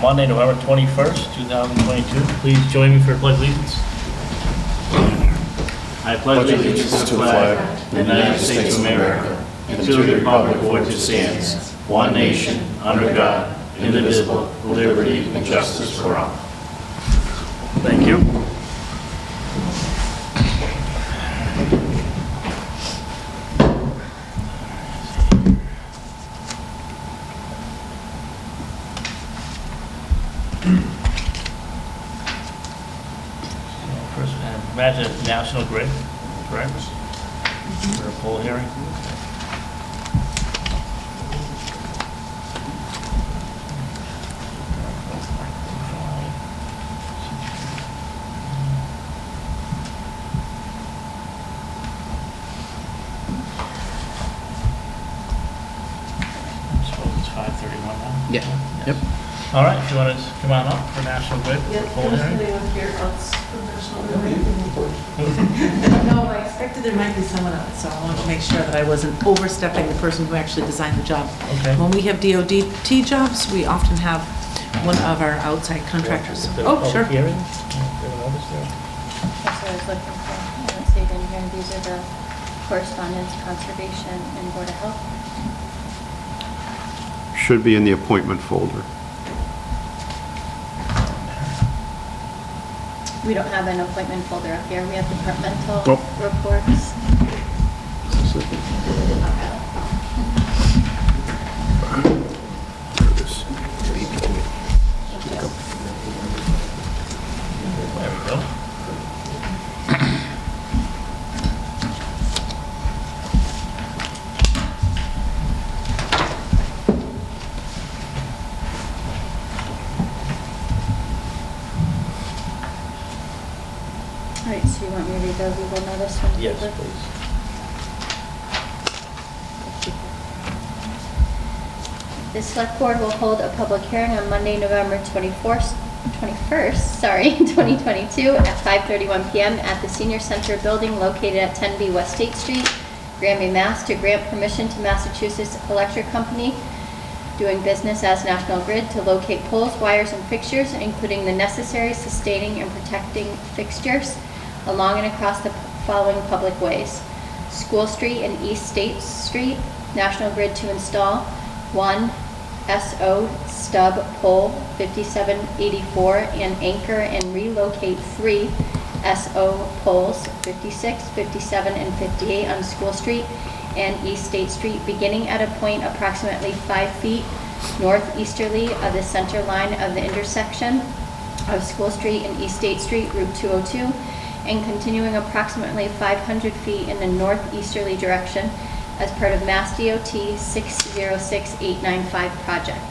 Monday, November 21st, 2022. Please join me for a pledge of allegiance. I pledge allegiance to the flag of the United States of America and to the republic for which it stands, one nation, under God, indivisible, with liberty and justice for all. Thank you. First, imagine National Grid, correct? For a poll hearing. I suppose it's 5:31 now? Yeah. Yep. All right, if you want to come on up for National Grid, Yeah, poll hearing. here else professional. No, I expected there might be someone else, so I wanted to make sure that I wasn't overstepping the person who actually designed the job. Okay. When we have DOT jobs, we often have one of our outside contractors. Is there a Oh, public sure. hearing? Is there a notice there? That's what I was looking for. I don't see it in here. These are the correspondence, conservation, and board of health. Should be in the appointment folder. We don't have an appointment folder up here. We have departmental Nope. reports. There it is. There we go. All right, so you want me to read the legal notice from the Yes, paper? please. The select board will hold a public hearing on Monday, November 21st, 2022 at 5:31 PM at the Senior Center Building located at 10B West State Street, Granby, Mass. to grant permission to Massachusetts Electric Company doing business as National Grid to locate poles, wires, and fixtures, including the necessary sustaining and protecting fixtures along and across the following public ways: School Street and East State Street, National Grid to install 1 SO stub pole 5784 and anchor and relocate 3 SO poles 56, 57, and 58 on School Street and East State Street, beginning at a point approximately 5 feet northeasterly of the center line of the intersection of School Street and East State Street, Route 202, and continuing approximately 500 feet in the northeasterly direction as part of Mass DOT 606895 project.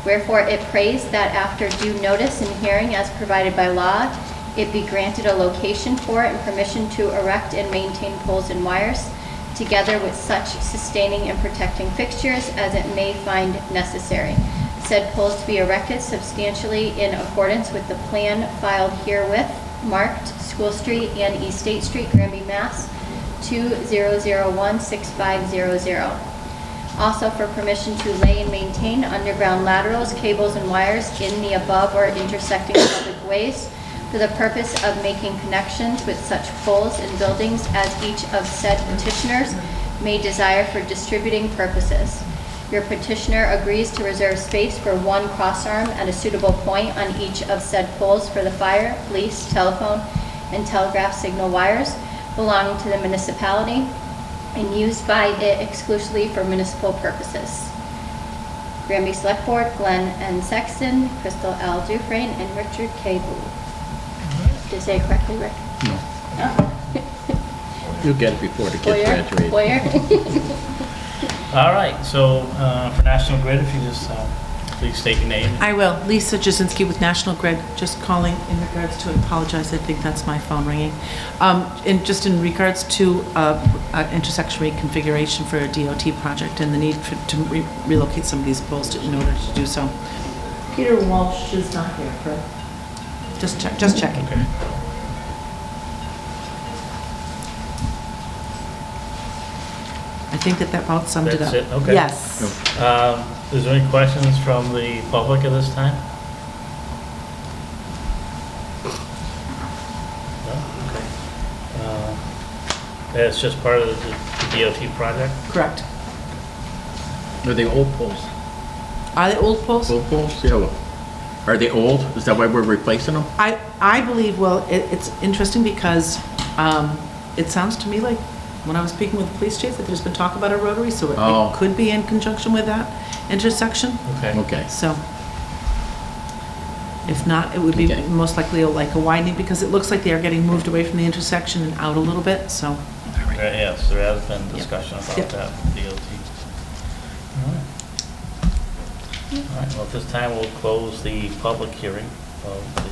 Wherefore it prays that after due notice and hearing as provided by law, it be granted a location for and permission to erect and maintain poles and wires, together with such sustaining and protecting fixtures as it may find necessary. Said poles to be erected substantially in accordance with the plan filed herewith, marked School Street and East State Street, Granby, Mass. 20016500. Also for permission to lay and maintain underground laterals, cables, and wires in the above or intersecting public ways for the purpose of making connections with such poles and buildings as each of said petitioners may desire for distributing purposes. Your petitioner agrees to reserve space for 1 crossarm at a suitable point on each of said poles for the fire, police, telephone, and telegraph signal wires belonging to the municipality and used by it exclusively for municipal purposes. Granby Select Board, Glenn N. Sexton, Crystal L. Dufresne, and Richard K. Booth. Did I say it correctly, Rick? No. Oh. You'll get it before the kids graduate. Boyer? All right, so for National Grid, if you just please state your name. I will. Lisa Jasinski with National Grid, just calling in regards to, I apologize, I think that's my phone ringing. Just in regards to intersection reconfiguration for a DOT project and the need to relocate some of these poles in order to do so. Peter Walsh is not here, correct? Just checking. Okay. I think that about summed it up. That's it? Okay. Yes. Is there any questions from the public at this time? That's just part of the DOT project? Correct. Are they old poles? Are they old poles? Old poles? Yeah. Are they old? Is that why we're replacing them? I believe, well, it's interesting because it sounds to me like when I was speaking with the police chief that there's been talk about a rotary, so Oh. it could be in conjunction with that intersection. Okay. Okay. So if not, it would be Okay. most likely like a widening because it looks like they are getting moved away from the intersection and out a little bit, so. Yes, there has been discussion about Yep. that with DOT. All right. All right, well, at this time, we'll close the public hearing of the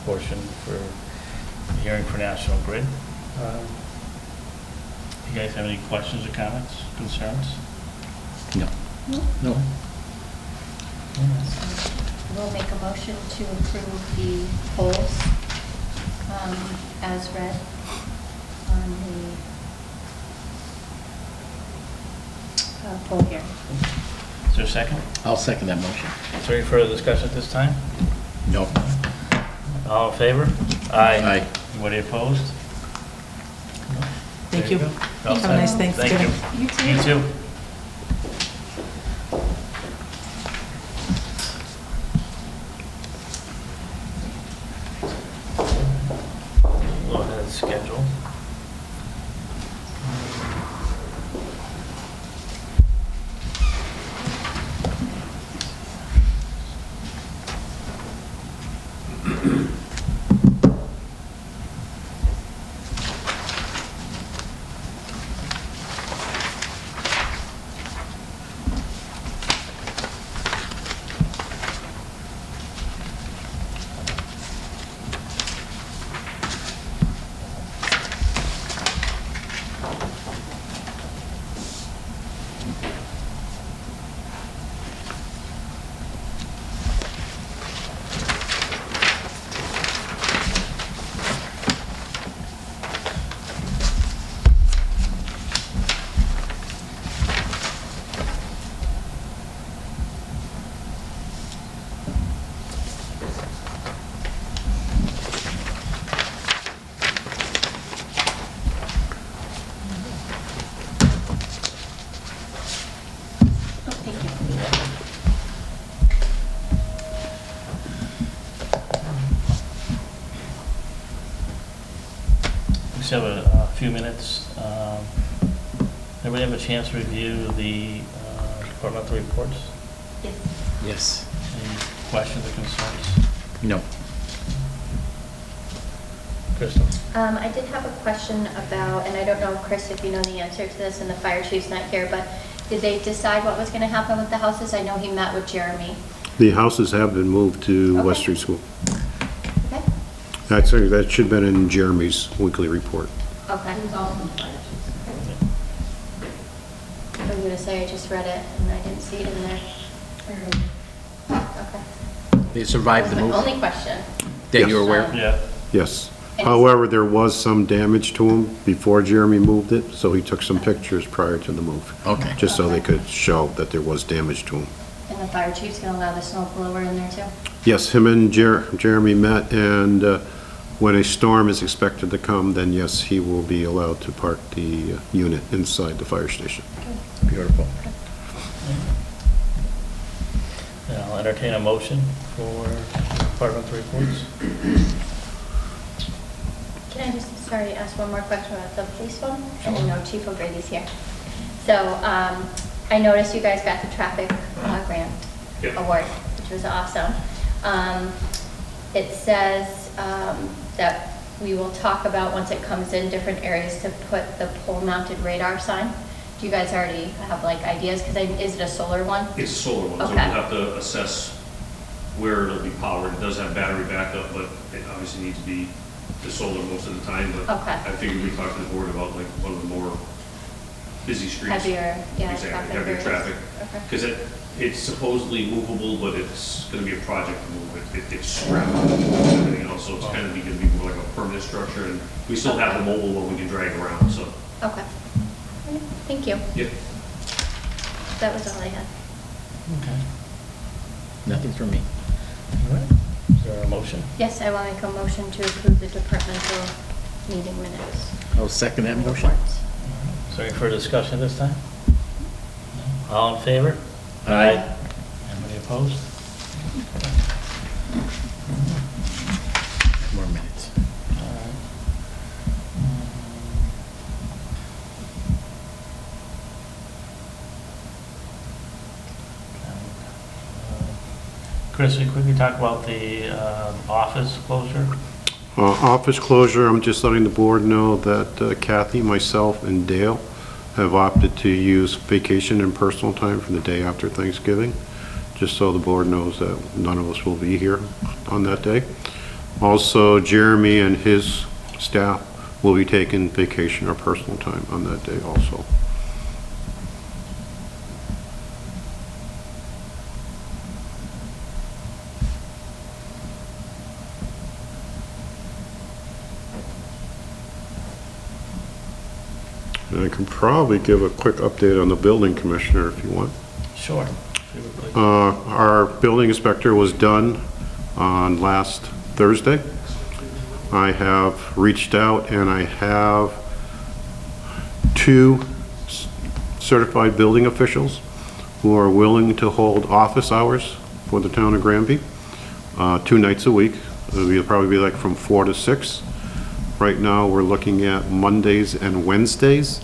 portion for the hearing for National Grid. You guys have any questions or comments, concerns? No. No. We'll make a motion to approve the polls as read on the poll here. Is there a second? I'll second that motion. Is there any further discussion at this time? No. All in favor? Aye. Anybody opposed? Thank There you. go. All Have a nice set. Thanksgiving. Thank you. You too. Go ahead and schedule. Oh, thank you. We just have a few minutes. Everybody have a chance to review the departmental reports? Yes. Yes. Any questions or concerns? No. Crystal? I did have a question about, and I don't know, Chris, if you know the answer to this, and the fire chief's not here, but did they decide what was going to happen with the houses? I know he met with Jeremy. The houses have been moved to Okay. West Street School. Okay? Actually, that should have been in Jeremy's weekly report. Okay. I was going to say, I just read it, and I didn't see it in there. Okay. They survived the That was move my only question. that you're aware of? Yeah. Yes. And- However, there was some damage to them before Jeremy moved it, so he took some pictures prior to the move. Okay. Just so they could show that there was damage to them. And the fire chief's going to allow the snow blower in there too? Yes, him and Jeremy met, and when a storm is expected to come, then yes, he will be allowed to park the unit inside the fire station. Beautiful. And I'll entertain a motion for departmental reports. Can I just, sorry, ask one more question about the police one? I didn't know Chief O'Grady's here. So I noticed you guys got the traffic grant award, which was awesome. It says that we will talk about, once it comes in, different areas to put the pole-mounted radar sign. Do you guys already have like ideas? Because is it a solar one? It's a solar one, so we'll Okay. have to assess where it'll be powered. It does have battery backup, but it obviously needs to be the solar most of the time. But Okay. I figured we talked to the board about like one of the more busy streets. Heavier, yeah, Exactly, traffic heavier areas. traffic. Okay. Because it's supposedly movable, but it's gonna be a project to move it. It's strapped and everything else, so it's kind of gonna be more like a permanent structure. And we still have the mobile one we can drag around, so, Okay. Thank you. yeah. That was all I had. Okay. Nothing from me. All right. Is there a motion? Yes, I will make a motion to approve the departmental meeting minutes. I'll second that motion. Reports. Is there any further discussion this time? All in favor? Aye. Anybody opposed? More minutes. Chris, we quickly talk about the office closure. Office closure, I'm just letting the board know that Kathy, myself, and Dale have opted to use vacation and personal time from the day after Thanksgiving, just so the board knows that none of us will be here on that day. Also, Jeremy and his staff will be taking vacation or personal time on that day also. And I can probably give a quick update on the building commissioner if you want. Sure. If you would like. Our building inspector was done on last Thursday. I have reached out and I have 2 certified building officials who are willing to hold office hours for the town of Granby, 2 nights a week. It'll probably be like from 4 to 6. Right now, we're looking at Mondays and Wednesdays,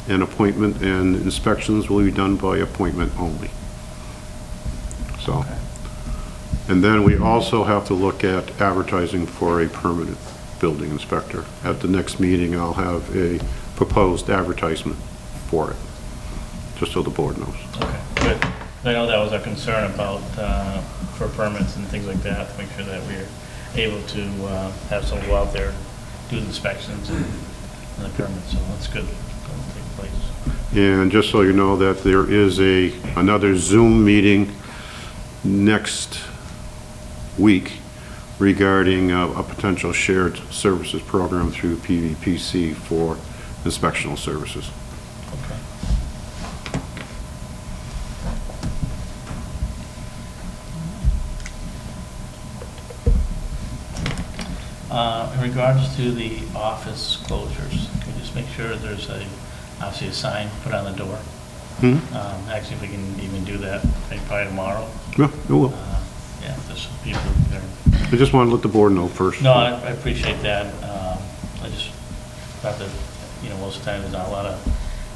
and appointment and inspections will be done by appointment only. So, and then we also have to look at advertising for a permanent building inspector. At the next meeting, I'll have a proposed advertisement for it, just so the board knows. Okay, good. I know that was a concern about, for permits and things like that, to make sure that we're able to have someone go out there, do the inspections and the permits, so that's good. That'll take place. And just so you know that there is another Zoom meeting next week regarding a potential shared services program through PVPC for inspectional services. Okay. In regards to the office closures, can we just make sure there's obviously a sign put on the door? Actually, if we can even do that, maybe probably tomorrow. Yeah, it will. Yeah, there's some people there. I just want to let the board know first. No, I appreciate that. I just thought that, most of the time there's not a lot of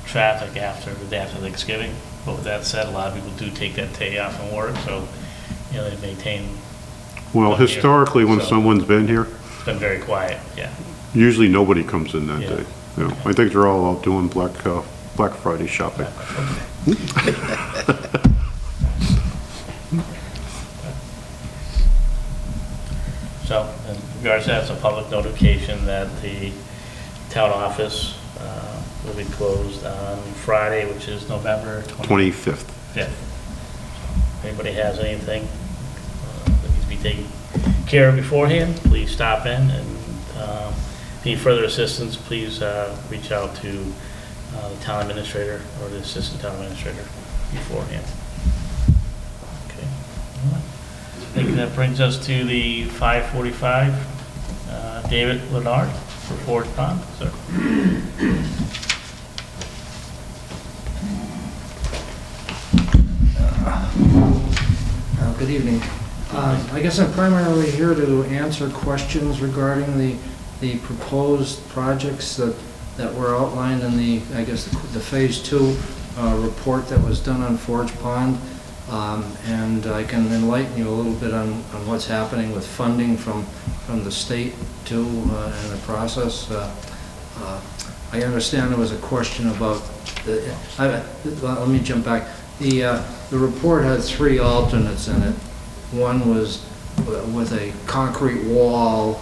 traffic after the day after Thanksgiving. But with that said, a lot of people do take that day off from work, so, they maintain. Well, historically, when So- someone's been here, It's been very quiet, yeah. usually nobody comes in that Yeah. day. I think they're all out doing Black Friday shopping. So, in regards to that, it's a public notification that the town office will be closed on Friday, which is November 25th. 5th. If anybody has anything that needs to be taken care of beforehand, please stop in, and if you need further assistance, please reach out to the town administrator or the assistant town administrator beforehand. Okay. All right. I think that brings us to the 5:45. David Leonard for Forge Pond, sir. Good evening. I guess I'm primarily here to answer questions regarding the proposed projects that were outlined in the Phase 2 report that was done on Forge Pond. And I can enlighten you a little bit on what's happening with funding from the state too in the process. I understand there was a question about let me jump back. The report had 3 alternates in it. One was with a concrete wall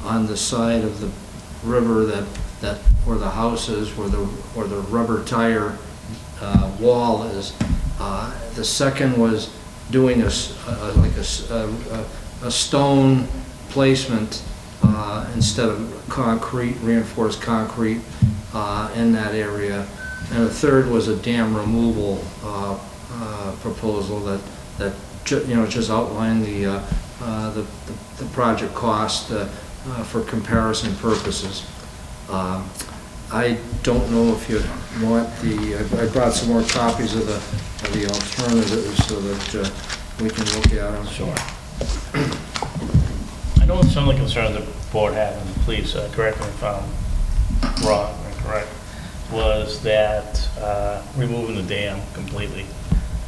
on the side of the river that where the house is, where the rubber tire wall is. The second was doing a stone placement instead of concrete, reinforced concrete in that area. And the third was a dam removal proposal that just outlined the project cost for comparison purposes. I don't know if you want I brought some more copies of the alternatives so that we can look at them. Sure. I know some of the concerns the board had, and please correct me if I'm wrong or incorrect, was that removing the dam completely.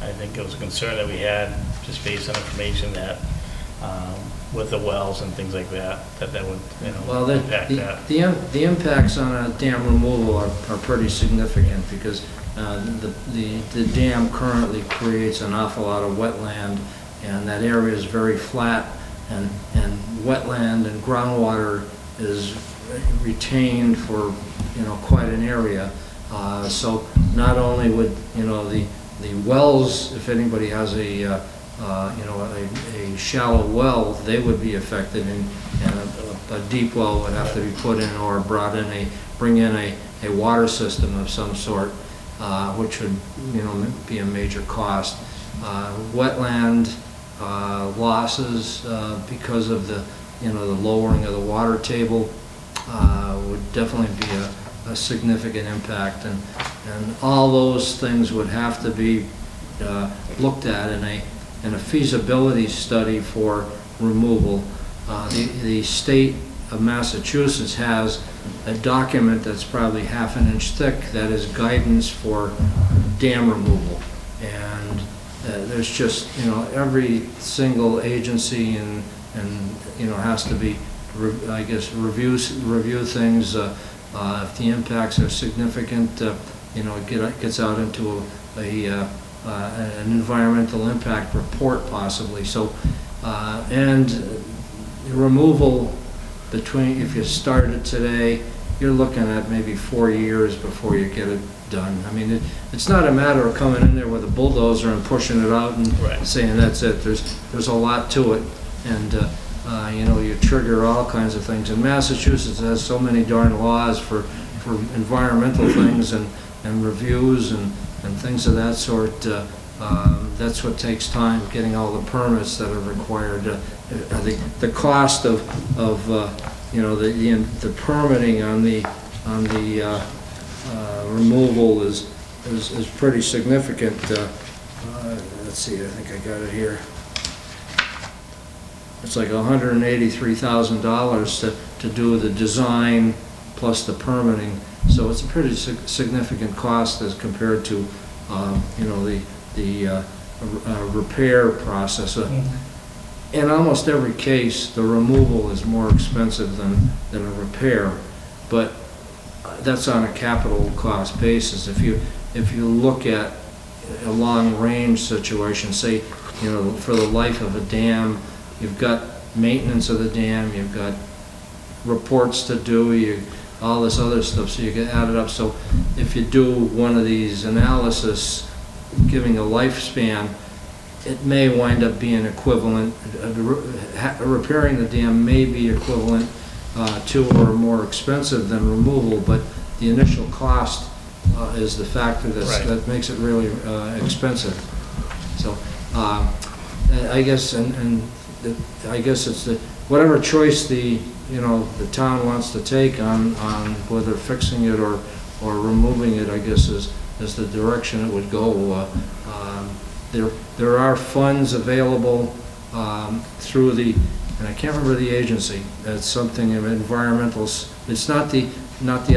I think it was a concern that we had, just based on information that with the wells and things like that, that would, Well, impact that. the impacts on a dam removal are pretty significant because the dam currently creates an awful lot of wetland, and that area is very flat, and wetland and groundwater is retained for, quite an area. So not only would, the wells, if anybody has a shallow well, they would be affected, and a deep well would have to be put in or bring in a water system of some sort, which would, be a major cost. Wetland losses because of the lowering of the water table would definitely be a significant impact, and all those things would have to be looked at in a feasibility study for removal. The state of Massachusetts has a document that's probably half an inch thick that is guidance for dam removal, and there's just, every single agency and has to be, I guess, review things. If the impacts are significant, it gets out into an environmental impact report possibly. So, and removal if you start it today, you're looking at maybe 4 years before you get it done. I mean, it's not a matter of coming in there with a bulldozer and pushing it out and saying that's it. There's a lot to it, and you trigger all kinds of things. And Massachusetts has so many darn laws for environmental things and reviews and things of that sort. That's what takes time, getting all the permits that are required. The cost of the permitting on the removal is pretty significant. Let's see, I think I got it here. It's like $183,000 to do the design plus the permitting. So it's a pretty significant cost as compared to the repair process. In almost every case, the removal is more expensive than a repair, but that's on a capital cost basis. If you look at a long range situation, say, for the life of a dam, you've got maintenance of the dam, you've got reports to do, all this other stuff, so you can add it up. So if you do one of these analysis giving a lifespan, it may wind up being equivalent, repairing the dam may be equivalent to or more expensive than removal, but the initial cost is the factor that makes it really expensive. So I guess, I guess it's whatever choice the town wants to take on whether fixing it or removing it, I guess is the direction it would go. There are funds available through and I can't remember the agency. It's something of environmental. It's not the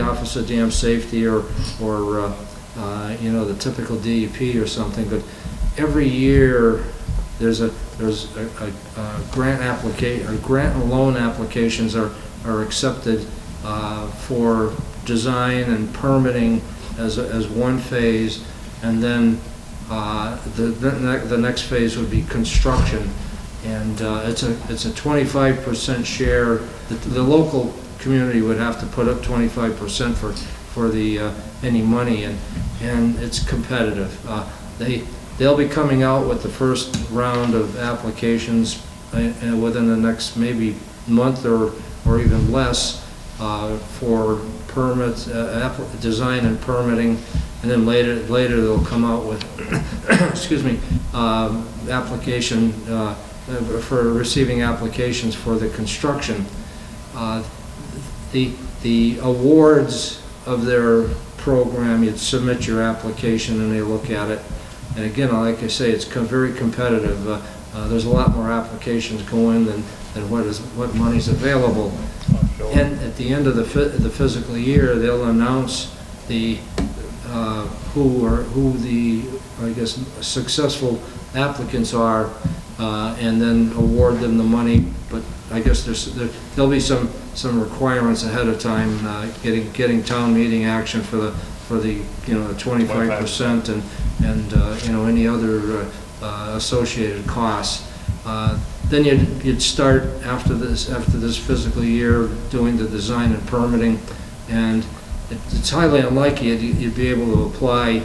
Office of Dam Safety or the typical DEP or something, but every year there's a grant and loan applications are accepted for design and permitting as one phase, and then the next phase would be construction, and it's a 25% share. The local community would have to put up 25% for the any money, and it's competitive. They'll be coming out with the first round of applications within the next maybe month or even less for permits, design and permitting, and then later they'll come out with excuse me, application for receiving applications for the construction. The The awards of their program, you'd submit your application and they look at it. And again, like I say, it's very competitive. There's a lot more applications going than what money's available. And at the end of the fiscal year, they'll announce who the, I guess, successful applicants are, and then award them the money. But I guess there'll be some requirements ahead of time, getting town meeting action for the 25% and any other associated costs. Then you'd start after this fiscal year doing the design and permitting, and it's highly unlikely you'd be able to apply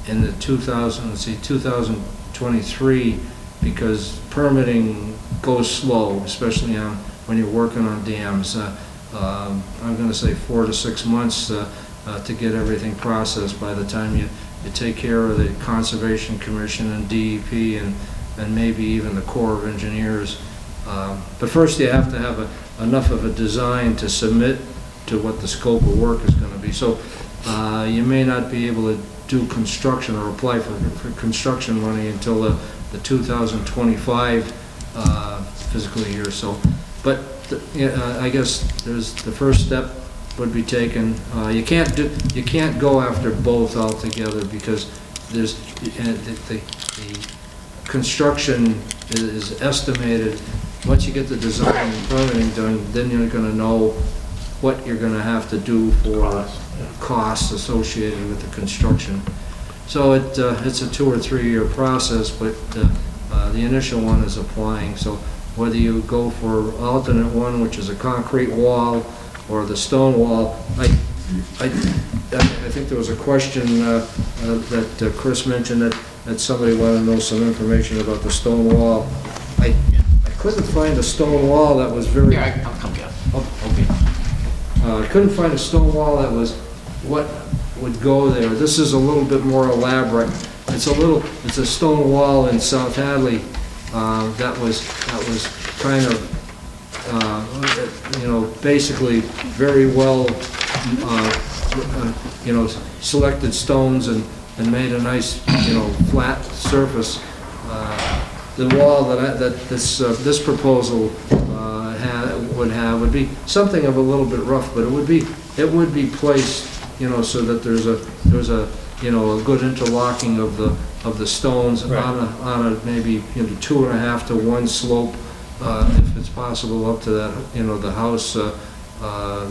in the 2023, because permitting goes slow, especially when you're working on dams. I'm going to say 4 to 6 months to get everything processed by the time you take care of the Conservation Commission and DEP and maybe even the Corps of Engineers. But first you have to have enough of a design to submit to what the scope of work is going to be. So you may not be able to do construction or apply for construction money until the 2025 fiscal year. So, but I guess there's the first step would be taken. You can't go after both altogether, because there's the construction is estimated. Once you get the design and permitting done, then you're going to know what you're going to have to do for costs associated with the construction. So it's a 2 or 3 year process, but the initial one is applying. So whether you go for alternate one, which is a concrete wall, or the stone wall, I think there was a question that Chris mentioned that somebody wanted to know some information about the stone wall. I couldn't find a stone wall that was very... Yeah, I'll come down. Oh, okay. I couldn't find a stone wall that was what would go there. This is a little bit more elaborate. It's a stone wall in South Hadley that was kind of basically very well selected stones and made a nice flat surface. The wall that this proposal would be something of a little bit rough, but it would be placed so that there's a good interlocking of the stones on a maybe 2.5 to 1 slope, if it's possible, up to that the house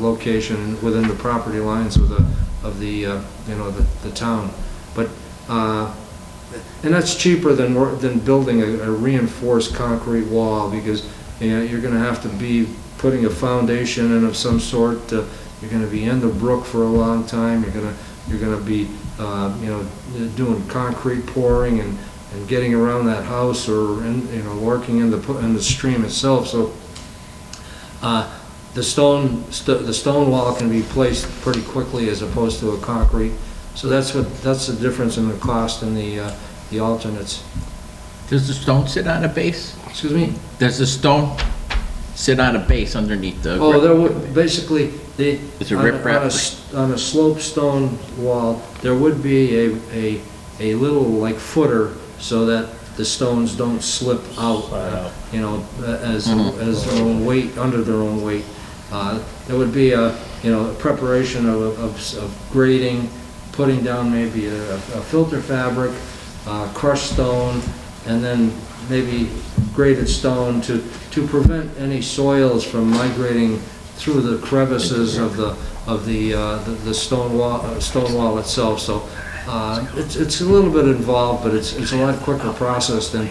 location within the property lines of the town. But and that's cheaper than building a reinforced concrete wall, because you're going to have to be putting a foundation in of some sort. You're going to be in the brook for a long time. You're going to be doing concrete pouring and getting around that house, or working in the stream itself. So the stone wall can be placed pretty quickly as opposed to a concrete. So that's the difference in the cost in the alternates. Does the stone sit on a base? Excuse me? Does the stone sit on a base underneath the... Oh, there would basically It's a riprap. on a slope stone wall, there would be a little like footer so that the stones don't slip out, as their own weight, under their own weight. There would be a preparation of grading, putting down maybe a filter fabric, crushed stone, and then maybe graded stone to prevent any soils from migrating through the crevices of the stone wall itself. So it's a little bit involved, but it's a lot quicker process than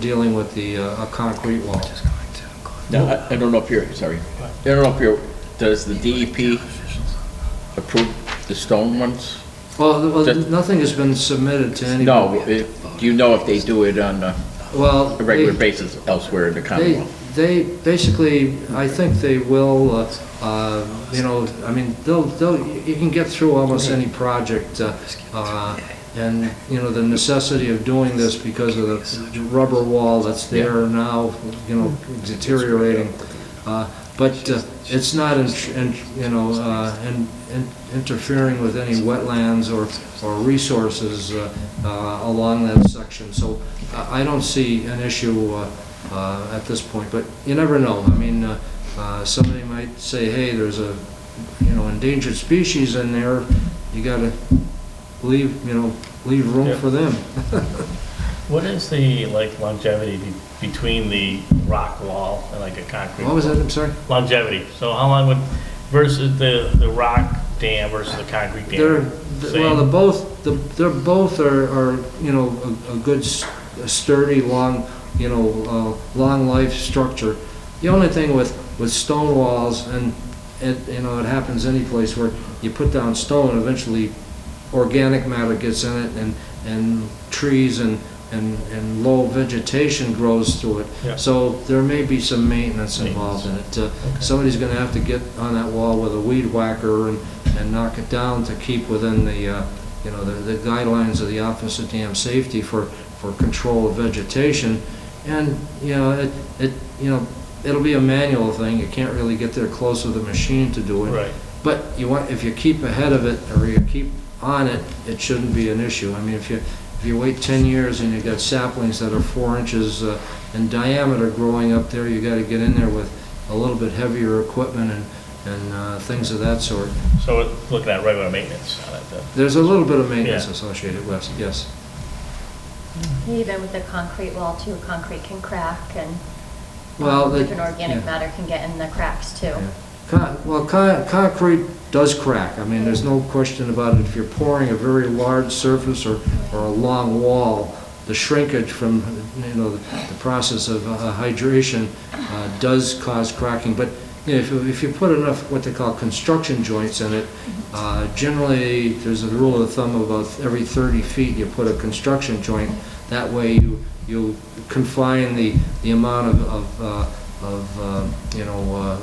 dealing with a concrete wall. Now, I don't know if does the DEP approve the stone ones? Well, nothing has been submitted to anybody. No, do you know if they do it on a regular basis elsewhere in the Commonwealth? They basically, I think they will, I mean, you can get through almost any project, and, the necessity of doing this because of the rubber wall that's there now, deteriorating. but it's not, interfering with any wetlands or resources along that section. So I don't see an issue at this point, but you never know. I mean, somebody might say, hey, there's a, endangered species in there, you gotta leave room Yeah. for them. What is the, longevity between the rock wall and like a concrete? What was that, I'm sorry? Longevity, so how long would, versus the rock dam versus the concrete dam? Well, they're both are a good sturdy, long, long life structure. The only thing with stone walls, and it happens any place where you put down stone, eventually organic matter gets in it, and trees and low vegetation grows through it. Yeah. So there may be some maintenance involved in it. Somebody's gonna have to get on that wall with a weed whacker and knock it down to keep within the guidelines of the Office of Dam Safety for control of vegetation. And, it'll be a manual thing. You can't really get there close with a machine to do it. Right. But if you keep ahead of it, or you keep on it, it shouldn't be an issue. I mean, if you wait 10 years and you got saplings that are 4 inches in diameter growing up there, you got to get in there with a little bit heavier equipment and things of that sort. So we're looking at regular maintenance on it then? There's a little bit of maintenance Yeah. associated with it, yes. Even with the concrete wall too, concrete can crack and Well, different organic yeah. matter can get in the cracks too. Yeah. Concrete does crack. I mean, there's no question about it. If you're pouring a very large surface or a long wall, the shrinkage from, the process of hydration does cause cracking. But if you put enough what they call construction joints in it, generally there's a rule of thumb about every 30 feet you put a construction joint. That way you confine the amount of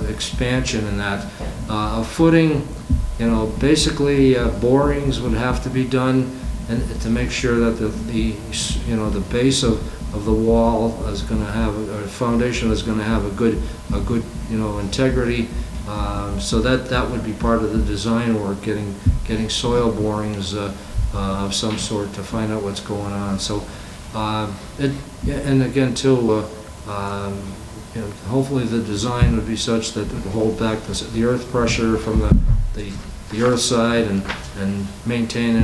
expansion in that. A footing, basically borings would have to be done, and to make sure that the base of the wall is going to have a foundation is going to have a good integrity. So that would be part of the design work, getting soil borings of some sort to find out what's going on. So and again too. Hopefully the design would be such that it would hold back the earth pressure from the earth side and maintain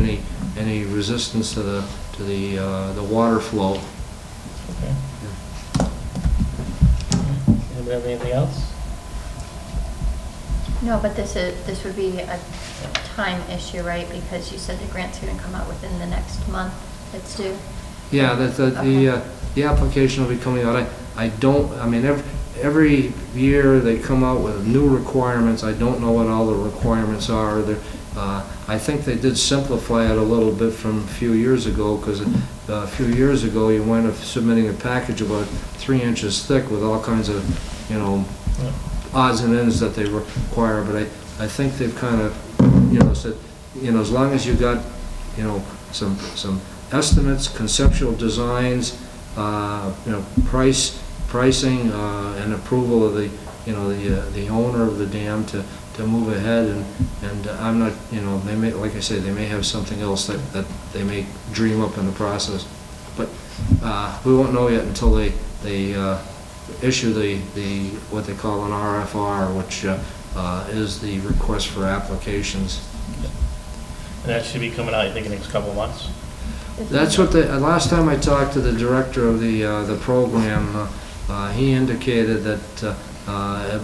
any resistance to the water flow. Okay. Anybody have anything else? No, but this would be a time issue, right? Because you said the grant's gonna come out within the next month. It's due. Yeah, the application will be coming out. Every year they come out with new requirements. I don't know what all the requirements are. I think they did simplify it a little bit from a few years ago, because a few years ago you wind up submitting a package about 3 inches thick with all kinds of, odds and ends that they require. But I think they've kind of, said, as long as you got, some estimates, conceptual designs, pricing, and approval of the owner of the dam to move ahead, and I'm not, they may, like I say, they may have something else that they may dream up in the process, but we won't know yet until they issue the what they call an RFR, which is the request for applications. And that should be coming out, I think, in the next couple of months? That's what last time I talked to the director of the program, he indicated that it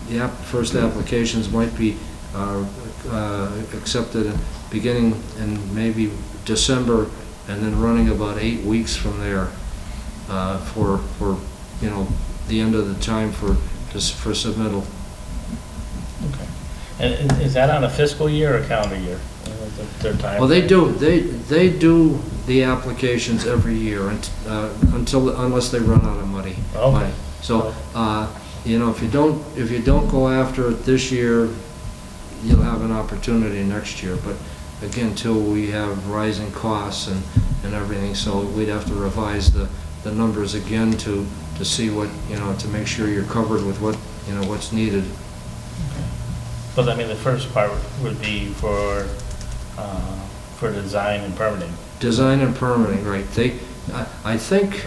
the first applications might be accepted beginning in maybe December, and then running about 8 weeks from there for the end of the time for submittal. Okay. And is that on a fiscal year or a calendar year? Their time? Well, they do the applications every year unless they run out of money. Okay. So, if you don't go after it this year, you'll have an opportunity next year. But again, till we have rising costs and everything, so we'd have to revise the numbers again to see what, to make sure you're covered with what's needed. But I mean, the first part would be for design and permitting. Design and permitting, right. I think,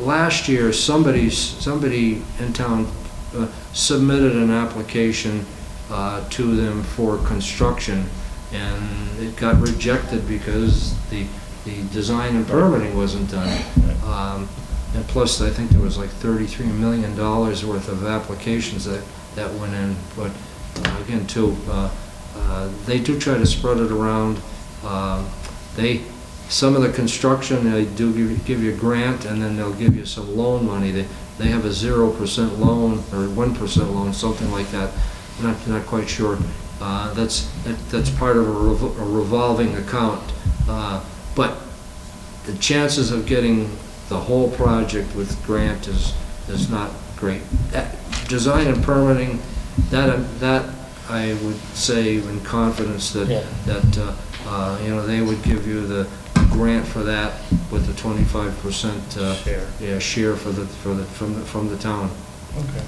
last year, somebody in town submitted an application to them for construction, and it got rejected because the design and permitting wasn't done. And plus, I think there was like $33 million worth of applications that went in. But again, too, they do try to spread it around. Some of the construction, they do give you a grant, and then they'll give you some loan money. They have a 0% loan or 1% loan, something like that. Not quite sure. That's part of a revolving account. But the chances of getting the whole project with grant is not great. Design and permitting, that I would say in confidence that they would give you the grant for that with the 25% share from the town. Okay.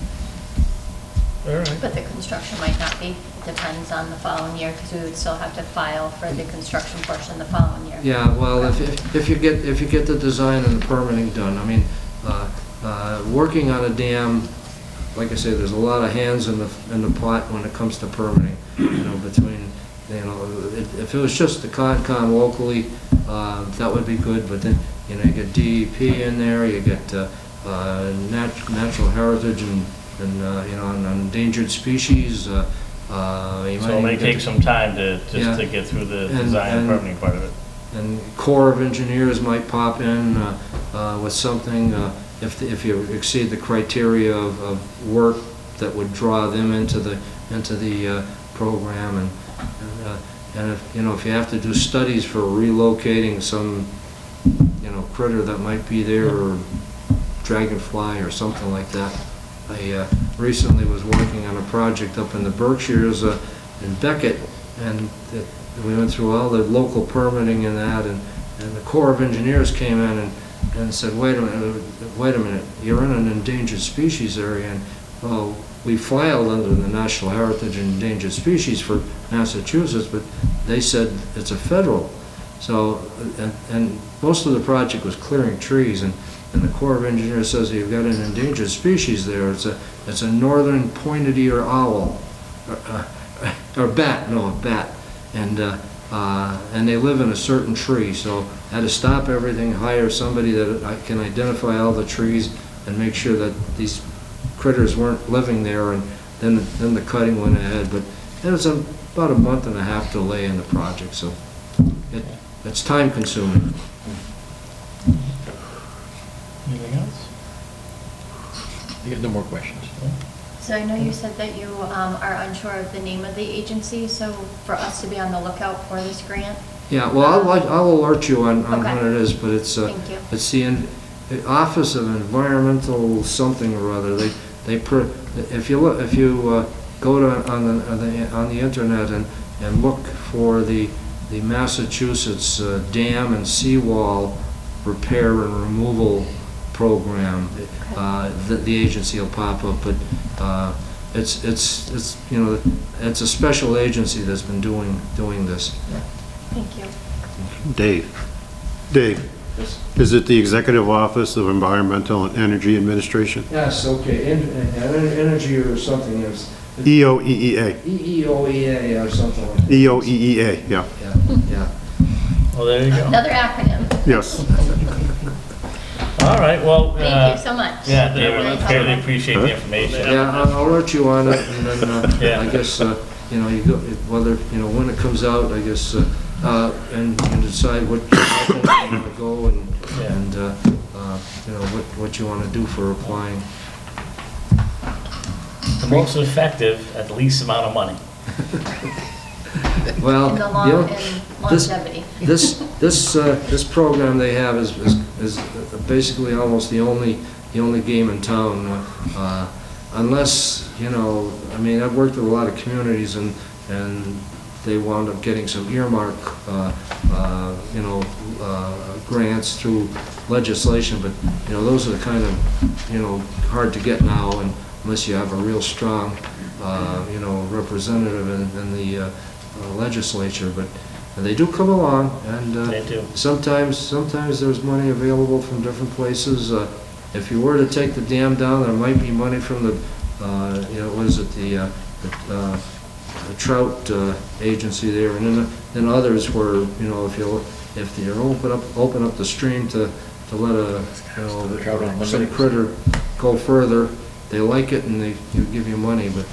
All right. But the construction might not be, depends on the following year, because we would still have to file for the construction portion the following year. Yeah, well, if you get the design and the permitting done, I mean, working on a dam, like I say, there's a lot of hands in the pot when it comes to permitting. Between, if it was just the Concom locally, that would be good. But then, you get DEP in there, you get natural heritage and endangered species. So it may take some time to get through the design and permitting part of it. And Corps of Engineers might pop in with something if you exceed the criteria of work that would draw them into the program, and if if you have to do studies for relocating some critter that might be there, or dragonfly or something like that. I recently was working on a project up in the Berkshires in Beckett, and we went through all the local permitting and that, and the Corps of Engineers came in and said, wait a minute, you're in an endangered species area, and well, we filed under the National Heritage and Endangered Species for Massachusetts, but they said it's a federal. So, and most of the project was clearing trees, and the Corps of Engineers says you've got an endangered species there. It's a northern pointed ear owl, or bat, no, a bat, and they live in a certain tree. So I had to stop everything, hire somebody that can identify all the trees and make sure that these critters weren't living there, and then the cutting went ahead. But it was about a month and a half delay in the project, so it's time consuming. Anything else? You have no more questions? So I know you said that you are unsure of the name of the agency, so for us to be on the lookout for this grant? Yeah, well, I'll alert you on Okay. what it is, but it's Thank you. it's the Office of Environmental something or other. If you go to on the internet and look for the Massachusetts Dam and Seawall Repair and Removal Program, the agency will pop up. But it's it's a special agency that's been doing this. Thank you. Dave, is it the Executive Office of Environmental and Energy Administration? Yes, okay, energy or something else. EOEEA. EEOEA or something like that. EOEEA, yeah. Yeah. Well, there you go. Another acronym. Yes. All right, well. Thank you so much. Yeah, David, Very I really helpful. appreciate the information. Yeah, I'll alert you on it, and then Yeah. I guess you go whether when it comes out, I guess, and decide what you want to go and what you want to do for applying. The most effective at the least amount of money. Well, In the long and longevity. This program they have is basically almost the only game in town, unless I mean, I've worked with a lot of communities and they wound up getting some earmark grants through legislation, but those are the kind of hard to get now, and unless you have a real strong, representative in the legislature, but they do come along, and They do. sometimes there's money available from different places. If you were to take the dam down, there might be money from the, the trout agency there, and then others where, if you open up the stream to let some critter go further, they like it and they give you money. But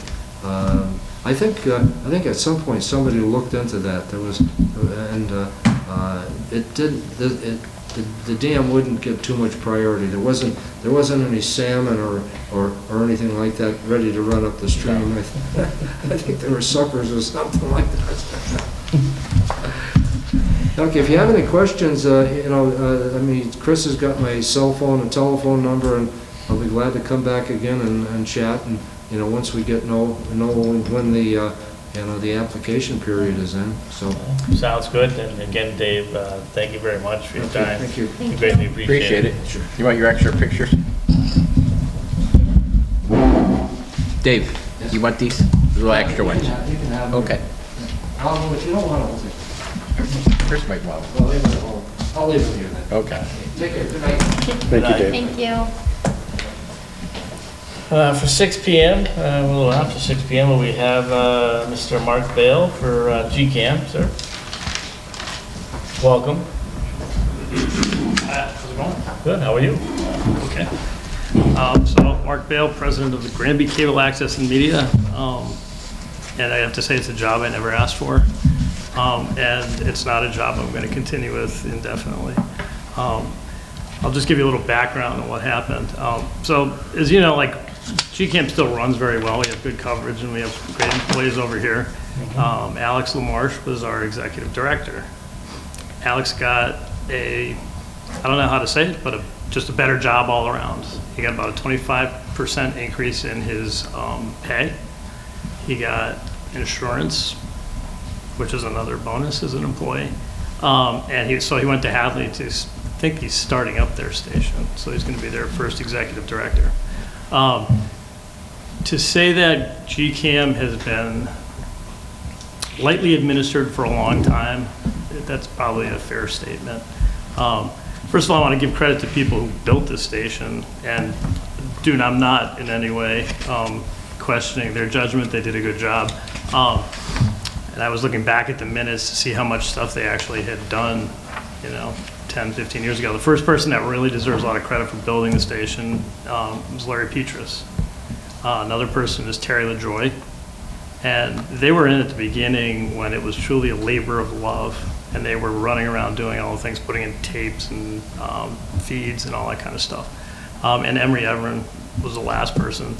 I think at some point somebody looked into that. There was, and it didn't. The dam wouldn't get too much priority. There wasn't any salmon or anything like that ready to run up the stream. I think there were suckers or something like that. Okay, if you have any questions, Chris has got my cell phone and telephone number, and I'll be glad to come back again and chat. And once we get know when the application period is in. So Sounds good, and again, Dave, thank you very much for your time. Thank you. We greatly appreciate it. Sure. You want your extra pictures? Dave, you want these? The little extra ones? You can have them. Okay. If you don't want to, Chris might want I'll leave it at home. I'll leave it here then. them. Okay. Take care. Good night. Thank you, Dave. Thank you. For 6 p.m., a little after 6 p.m., we have Mr. Mark Bale for GCAM, sir. Welcome. How's it going? Good, how are you? Okay. So Mark Bale, president of the GRANBY Cable Access and Media. And I have to say it's a job I never asked for. And it's not a job I'm going to continue with indefinitely. I'll just give you a little background on what happened. So as you know, GCAM still runs very well. We have good coverage and we have great employees over here. Alex LaMarche was our executive director. Alex got I don't know how to say it, but just a better job all around. He got about a 25% increase in his pay. He got insurance, which is another bonus as an employee. And he went to Hadley to, I think he's starting up their station. So he's going to be their first executive director. To say that GCAM has been lightly administered for a long time, that's probably a fair statement. First of all, I want to give credit to people who built this station, and I'm not in any way questioning their judgment. They did a good job. And I was looking back at the minutes to see how much stuff they actually had done, 10, 15 years ago. The first person that really deserves a lot of credit for building the station was Larry Petrus. Another person is Terry LaJoy. And they were in at the beginning when it was truly a labor of love. And they were running around doing all the things, putting in tapes and feeds and all that kind of stuff. And Emery Everin was the last person.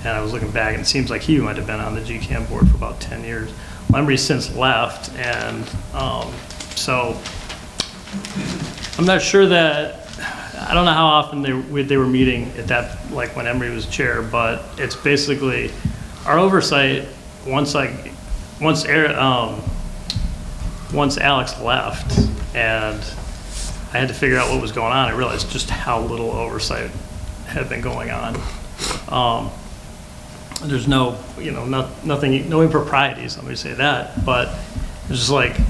And I was looking back, and it seems like he might have been on the GCAM board for about 10 years. Well, Emery's since left, and so I'm not sure that, I don't know how often they were meeting at that, when Emery was chair, but it's basically our oversight. Once Alex left and I had to figure out what was going on, I realized just how little oversight had been going on. There's no, nothing, no improprieties, let me say that, but it's just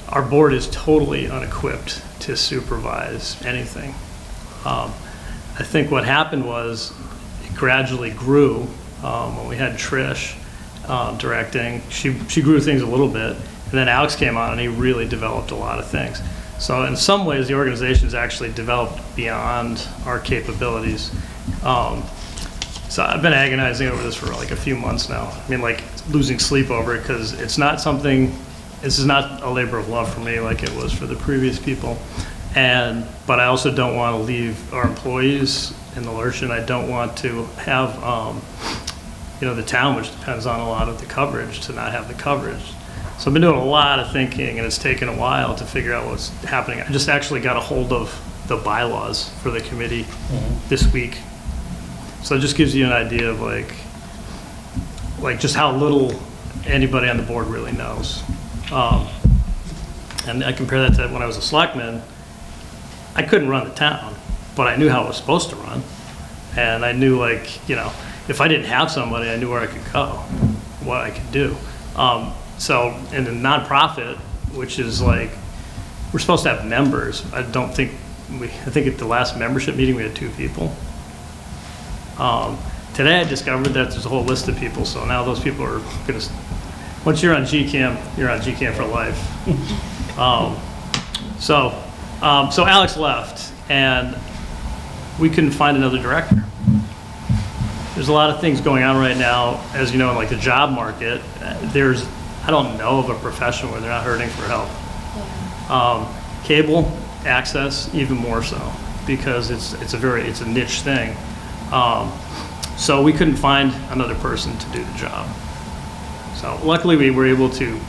our board is totally unequipped to supervise anything. I think what happened was it gradually grew when we had Trish directing. She grew things a little bit, and then Alex came on and he really developed a lot of things. So in some ways, the organization's actually developed beyond our capabilities. So I've been agonizing over this for a few months now. I mean, losing sleep over it, because it's not something, this is not a labor of love for me like it was for the previous people. But I also don't want to leave our employees in the lurch, and I don't want to have, the town, which depends on a lot of the coverage, to not have the coverage. So I've been doing a lot of thinking, and it's taken a while to figure out what's happening. I just actually got a hold of the bylaws for the committee this week. So it just gives you an idea of just how little anybody on the board really knows. And I compare that to when I was a selectman. I couldn't run the town, but I knew how it was supposed to run. And I knew if I didn't have somebody, I knew where I could go, what I could do. So in the nonprofit, which is like, we're supposed to have members. I think at the last membership meeting, we had 2 people. Today I discovered that there's a whole list of people, so now those people are gonna, once you're on GCAM, you're on GCAM for life. So Alex left, and we couldn't find another director. There's a lot of things going on right now, as you know, in like the job market. I don't know of a profession where they're not hurting for help. Cable access, even more so, because it's a niche thing. So we couldn't find another person to do the job. So luckily we were able to,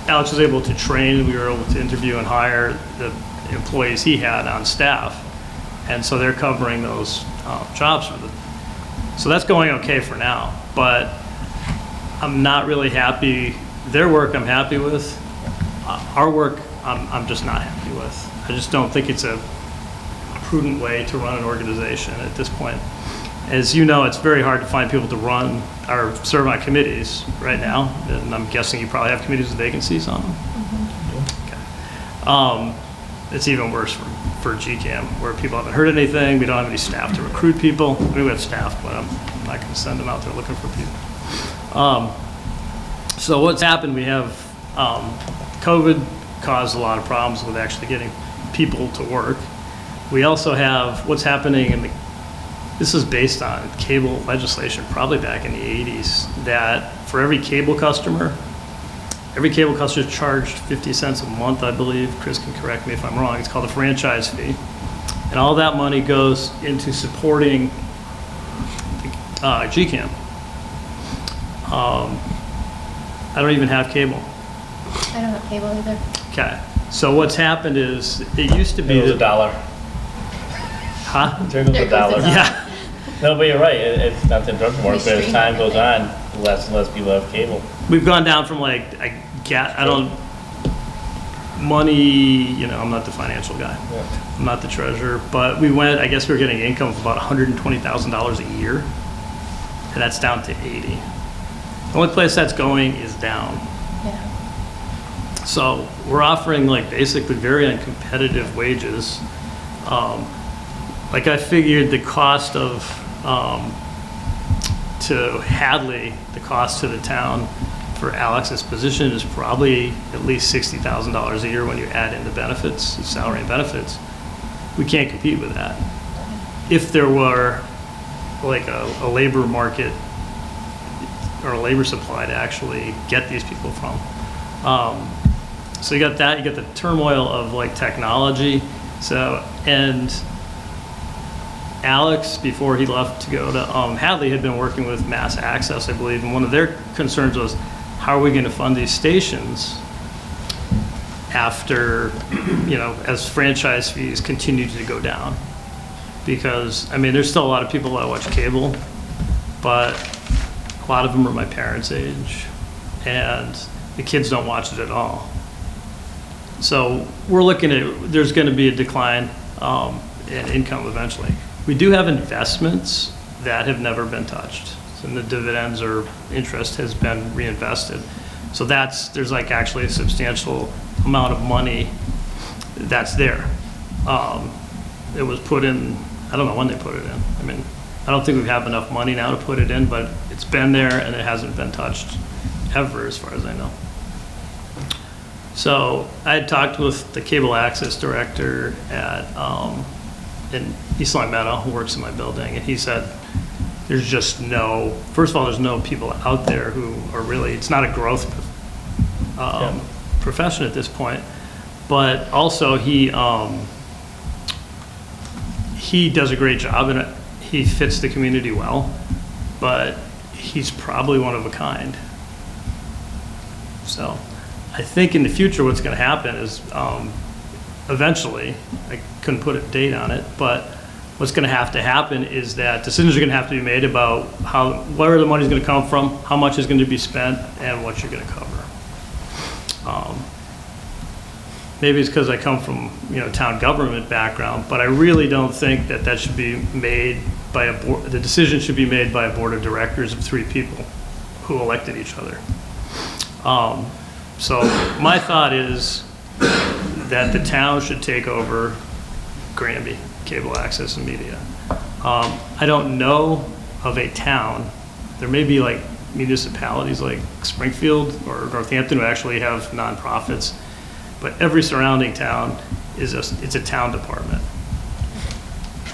Alex was able to train, we were able to interview and hire the employees he had on staff. And so they're covering those jobs for them. So that's going okay for now, but I'm not really happy. Their work I'm happy with. Our work I'm just not happy with. I just don't think it's a prudent way to run an organization at this point. As you know, it's very hard to find people to run or serve on committees right now, and I'm guessing you probably have committees with vacancies on them. Okay. It's even worse for GCAM, where people haven't heard anything. We don't have any staff to recruit people. I mean, we have staff, but I'm not going to send them out there looking for people. So what's happened, we have COVID caused a lot of problems with actually getting people to work. We also have what's happening in this is based on cable legislation probably back in the 80s, that for every cable customer is charged 50 cents a month, I believe. Chris can correct me if I'm wrong. It's called a franchise fee. And all that money goes into supporting GCAM. I don't even have cable. I don't have cable either. Okay. So what's happened is, it used to be It was $1. Huh? There goes There $1. goes $1. Yeah. No, but you're right. It's not the drug more, but as Restrained, time goes I on, less and less people have cable. We've gone down from money, I'm not the financial guy. Yeah. I'm not the treasurer, but I guess we were getting income of about $120,000 a year, and that's down to 80. The only place that's going is down. Yeah. So we're offering basically very uncompetitive wages. I figured the cost of, to Hadley, the cost to the town for Alex's position is probably at least $60,000 a year when you add in the benefits, salary and benefits. We can't compete with that. If there were a labor market or a labor supply to actually get these people from. So you got that, you get the turmoil of technology. So, and Alex, before he left to go to Hadley, had been working with Mass Access, I believe, and one of their concerns was, how are we going to fund these stations after, as franchise fees continue to go down? Because, there's still a lot of people that watch cable, but a lot of them are my parents' age, and the kids don't watch it at all. So we're looking at, there's going to be a decline in income eventually. We do have investments that have never been touched, and the dividends or interest has been reinvested. So there's actually a substantial amount of money that's there. It was put in, I don't know when they put it in. I don't think we have enough money now to put it in, but it's been there and it hasn't been touched ever, as far as I know. So I had talked with the cable access director in East Long Meadow, who works in my building, and he said there's just first of all, there's no people out there who are really, it's not a growth profession at this point, but also he does a great job in it. He fits the community well, but he's probably one of a kind. So I think in the future what's going to happen is eventually, I couldn't put a date on it, but what's going to happen is that decisions are going to have to be made about where the money's going to come from, how much is going to be spent, and what you're going to cover. Maybe it's because I come from town government background, but I really don't think that should be made by a board, the decision should be made by a board of directors of 3 people who elected each other. So my thought is that the town should take over Granby Cable Access and Media. I don't know of a town, there may be like municipalities like Springfield or Northampton who actually have nonprofits, but every surrounding town it's a town department.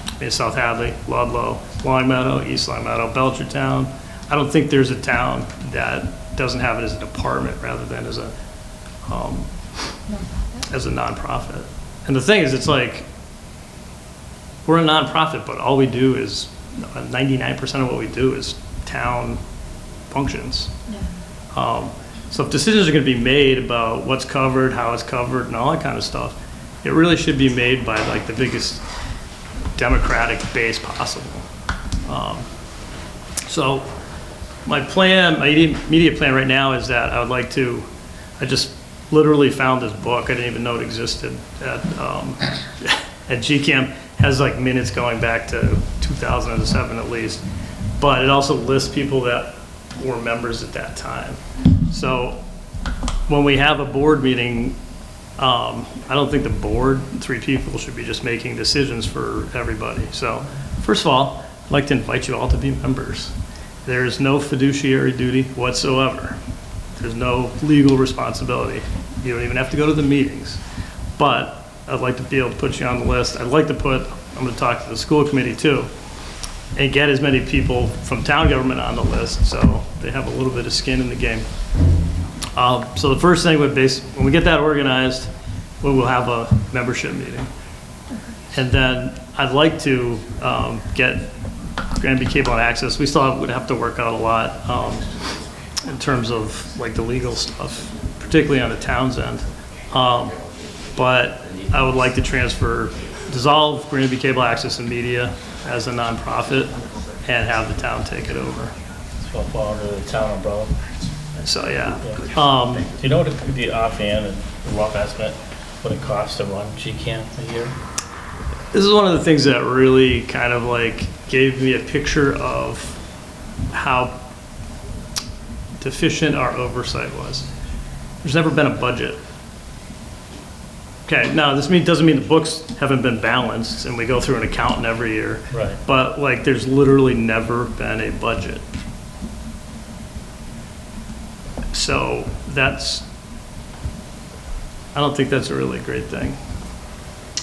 I mean, South Hadley, Ludlow, Longmeadow, East Longmeadow, Belchertown. I don't think there's a town that doesn't have it as a department rather than as a nonprofit. And the thing is, it's like, we're a nonprofit, but all we do is, 99% of what we do is town functions. So if decisions are going to be made about what's covered, how it's covered, and all that kind of stuff, it really should be made by like the biggest democratic base possible. So my plan, my immediate plan right now is that I would like to, I just literally found this book, I didn't even know it existed, at GCAM, has like minutes going back to 2007 at least, but it also lists people that were members at that time. So when we have a board meeting, I don't think the board, 3 people, should be just making decisions for everybody. So first of all, I'd like to invite you all to be members. There is no fiduciary duty whatsoever. There's no legal responsibility. You don't even have to go to the meetings. But I'd like to be able to put you on the list. I'd like to put, I'm going to talk to the school committee too, and get as many people from town government on the list so they have a little bit of skin in the game. So the first thing would be, when we get that organized, we will have a membership meeting. And then I'd like to get Granby Cable and Access. We still would have to work out a lot in terms of like the legal stuff, particularly on the town's end. But I would like to dissolve Granby Cable Access and Media as a nonprofit and have the town take it over. So fall under the town umbrella. So yeah. Do you know what the offhand and the rough estimate what it costs to run GCAM a year? This is one of the things that really kind of like gave me a picture of how deficient our oversight was. There's never been a budget. Okay, now this doesn't mean the books haven't been balanced and we go through an accountant every year. Right. But like there's literally never been a budget. So I don't think that's a really great thing.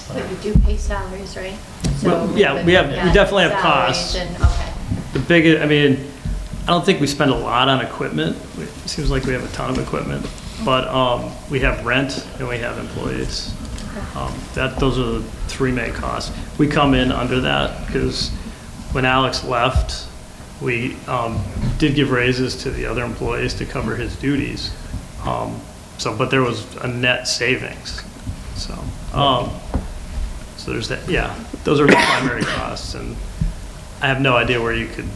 But you do pay salaries, right? Well, yeah, we definitely have costs. Okay. The biggest, I mean, I don't think we spend a lot on equipment. It seems like we have a ton of equipment, but we have rent and we have employees. Those are the 3 main costs. We come in under that because when Alex left, we did give raises to the other employees to cover his duties. But there was a net savings. So there's that, yeah, those are the primary costs. And I have no idea where you could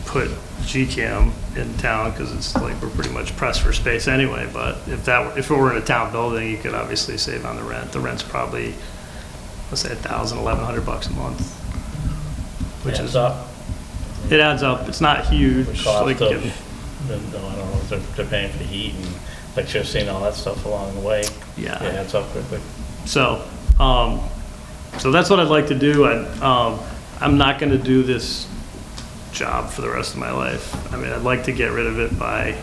put GCAM in town because it's like we're pretty much pressed for space anyway. But if it were in a town building, you could obviously save on the rent. The rent's probably, let's say $1,100 a month, which is up. It adds up. It's not huge. The cost like, of, I don't know if they're paying for heat and electricity and all that stuff along the way. Yeah. It adds up quickly. So that's what I'd like to do. I'm not going to do this job for the rest of my life. I mean, I'd like to get rid of it by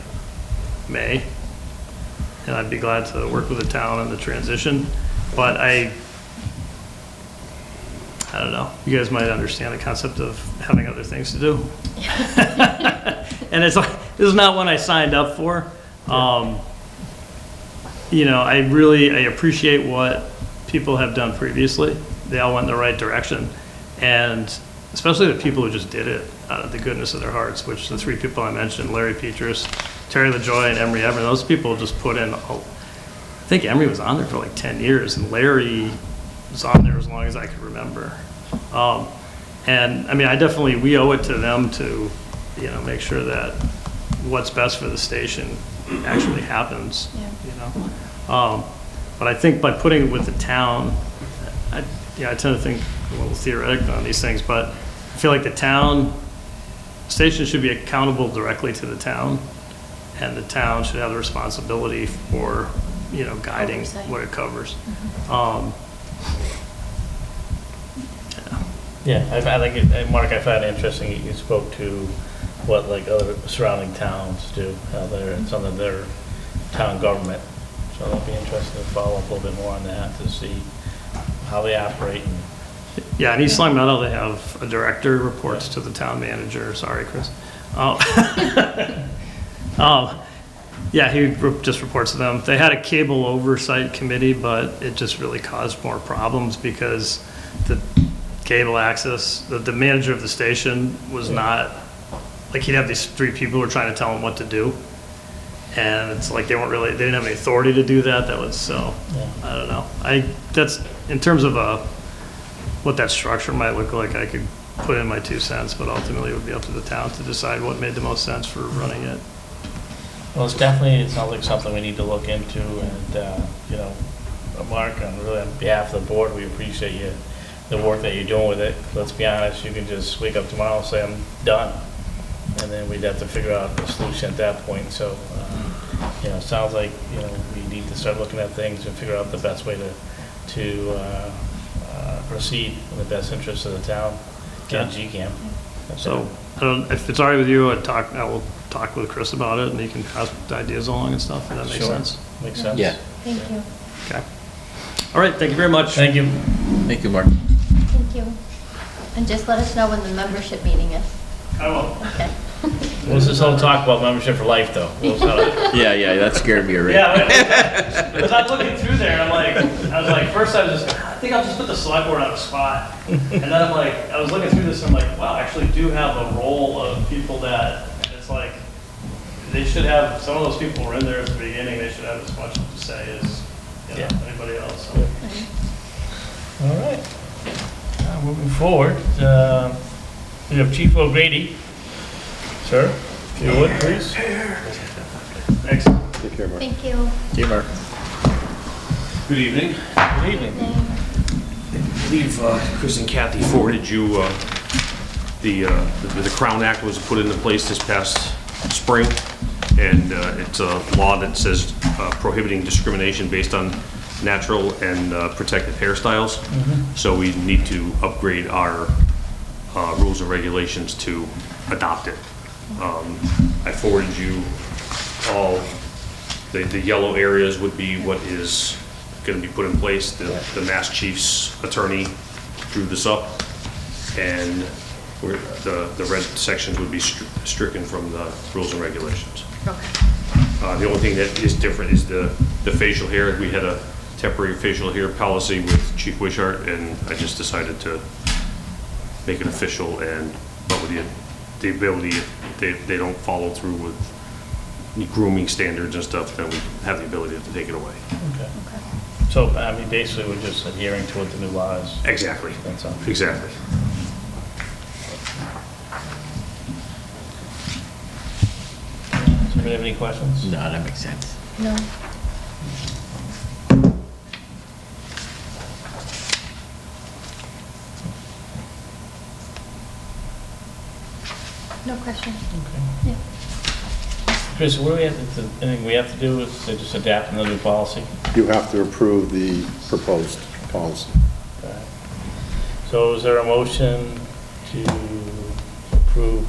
May, and I'd be glad to work with the town on the transition. But I don't know. You guys might understand the concept of having other things to do. And it's like, this is not one I signed up for. I appreciate what people have done previously. They all went in the right direction. And especially the people who just did it out of the goodness of their hearts, which the 3 people I mentioned, Larry Petrus, Terry LaJoy, and Emery Everett, those people just put in, I think Emery was on there for like 10 years, and Larry was on there as long as I could remember. And I mean, we owe it to them to, make sure that what's best for the station actually happens, But I think by putting it with the town, I tend to think a little theoretical on these things, but feel like the town, station should be accountable directly to the town, and the town should have the responsibility for, guiding Oversight. what it covers. Yeah, I think, Mark, I find it interesting you spoke to what like other surrounding towns do, how it's under their town government. So it'll be interesting to follow up a little bit more on that to see how they operate. Yeah, in East Long Meadow, they have a director who reports to the town manager. Sorry, Chris. Yeah, he just reports to them. They had a cable oversight committee, but it just really caused more problems because the cable access, the manager of the station was not, like, he'd have these 3 people who were trying to tell him what to do. And it's like they didn't have any authority to do that. That was so, I don't know. That's, in terms of what that structure might look like, I could put in my 2 cents, but ultimately it would be up to the town to decide what made the most sense for running it. Well, it sounds like something we need to look into, and, Mark, really on behalf of the board, we appreciate the work that you're doing with it. Let's be honest, you can just wake up tomorrow and say, I'm done. And then we'd have to figure out a solution at that point. So, it sounds like, we need to start looking at things and figure out the best way to proceed in the best interest of the town. Get GCAM. So, if it's all right with you, I will talk with Chris about it, and he can pass ideas along and stuff, if that makes Sure. sense. Makes sense? Yeah. Thank you. Okay. All right, thank you very much. Thank you. Thank you, Mark. Thank you. And just let us know when the membership meeting is. I will. Okay. What's this whole talk about membership for life, though? Yeah, that scared me already. Yeah, because I'm looking through there, and I was like, first I think I'll just put the select board on the spot. And then I was looking through this, and I'm like, wow, I actually do have a role of people that, and it's like, they should have, some of those people were in there at the beginning, they should have as much to say as, anybody else. So. All right. Moving forward, we have Chief O'Grady. Sir, if you would, please. Thanks. Take care, Mark. Thank you. See you, Mark. Good evening. Good evening. I believe Chris and Kathy forwarded you, the Crown Act was put into place this past spring, and it's a law that says prohibiting discrimination based on natural and protected hairstyles. So we need to upgrade our rules and regulations to adopt it. I forwarded you all, the yellow areas would be what is going to be put in place. The Mass Chief's attorney drew this up, and the red sections would be stricken from the rules and regulations. Okay. The only thing that is different is the facial hair. We had a temporary facial hair policy with Chief Wishart, and I just decided to make it official, but with the ability, if they don't follow through with grooming standards and stuff, then we have the ability to take it away. Okay. So, basically, we're just adhering to what the new law is. Exactly. That's all. Exactly. Does anybody have any questions? No, that makes sense. No. No question. Okay. Yeah. Chris, what do we have to, anything we have to do is to just adapt the new policy? You have to approve the proposed policy. Okay. So is there a motion to approve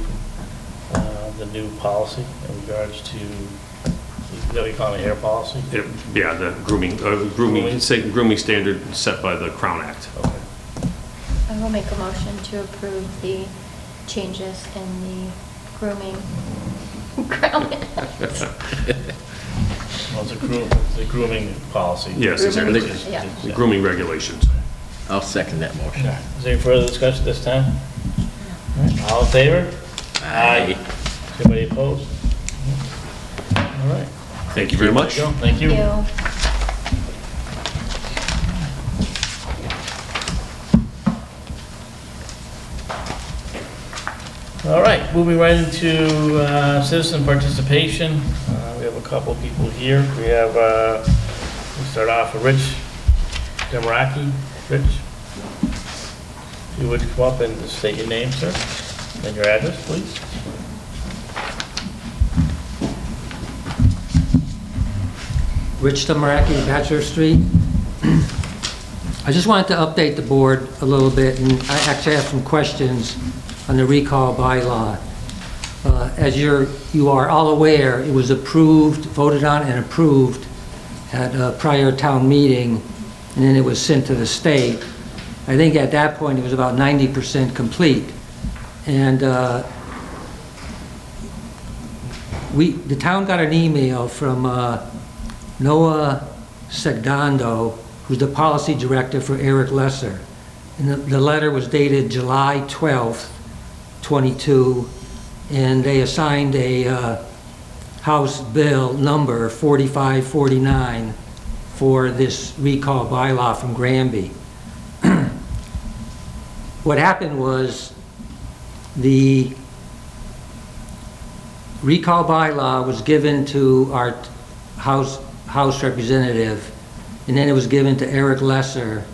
the new policy in regards to, is that what you call it, hair policy? Yeah, the grooming standard set by the Crown Act. Okay. I will make a motion to approve the changes in the grooming Crown Act. Well, it's a grooming policy. Yes, Grooming, exactly. yeah. The grooming regulations. I'll second that motion. Is there any further discussion this time? All in favor? Aye. Anybody opposed? All right. Thank you very much. Thank you. All right, moving right into citizen participation. We have a couple of people here. We have, we start off with Rich Demaraki. Rich, if you would come up and state your name, sir, and your address, please. Rich Tamaraki, Bachelor Street. I just wanted to update the board a little bit, and I actually have some questions on the recall bylaw. As you are all aware, it was approved, voted on and approved at a prior town meeting, and then it was sent to the state. I think at that point it was about 90% complete. And the town got an email from Noah Segdando, who's the policy director for Eric Lesser. And the letter was dated July 12th, 22, and they assigned a House Bill number 4549 for this recall bylaw from Granby. What happened was the recall bylaw was given to our House representative, and then it was given to Eric Lesser,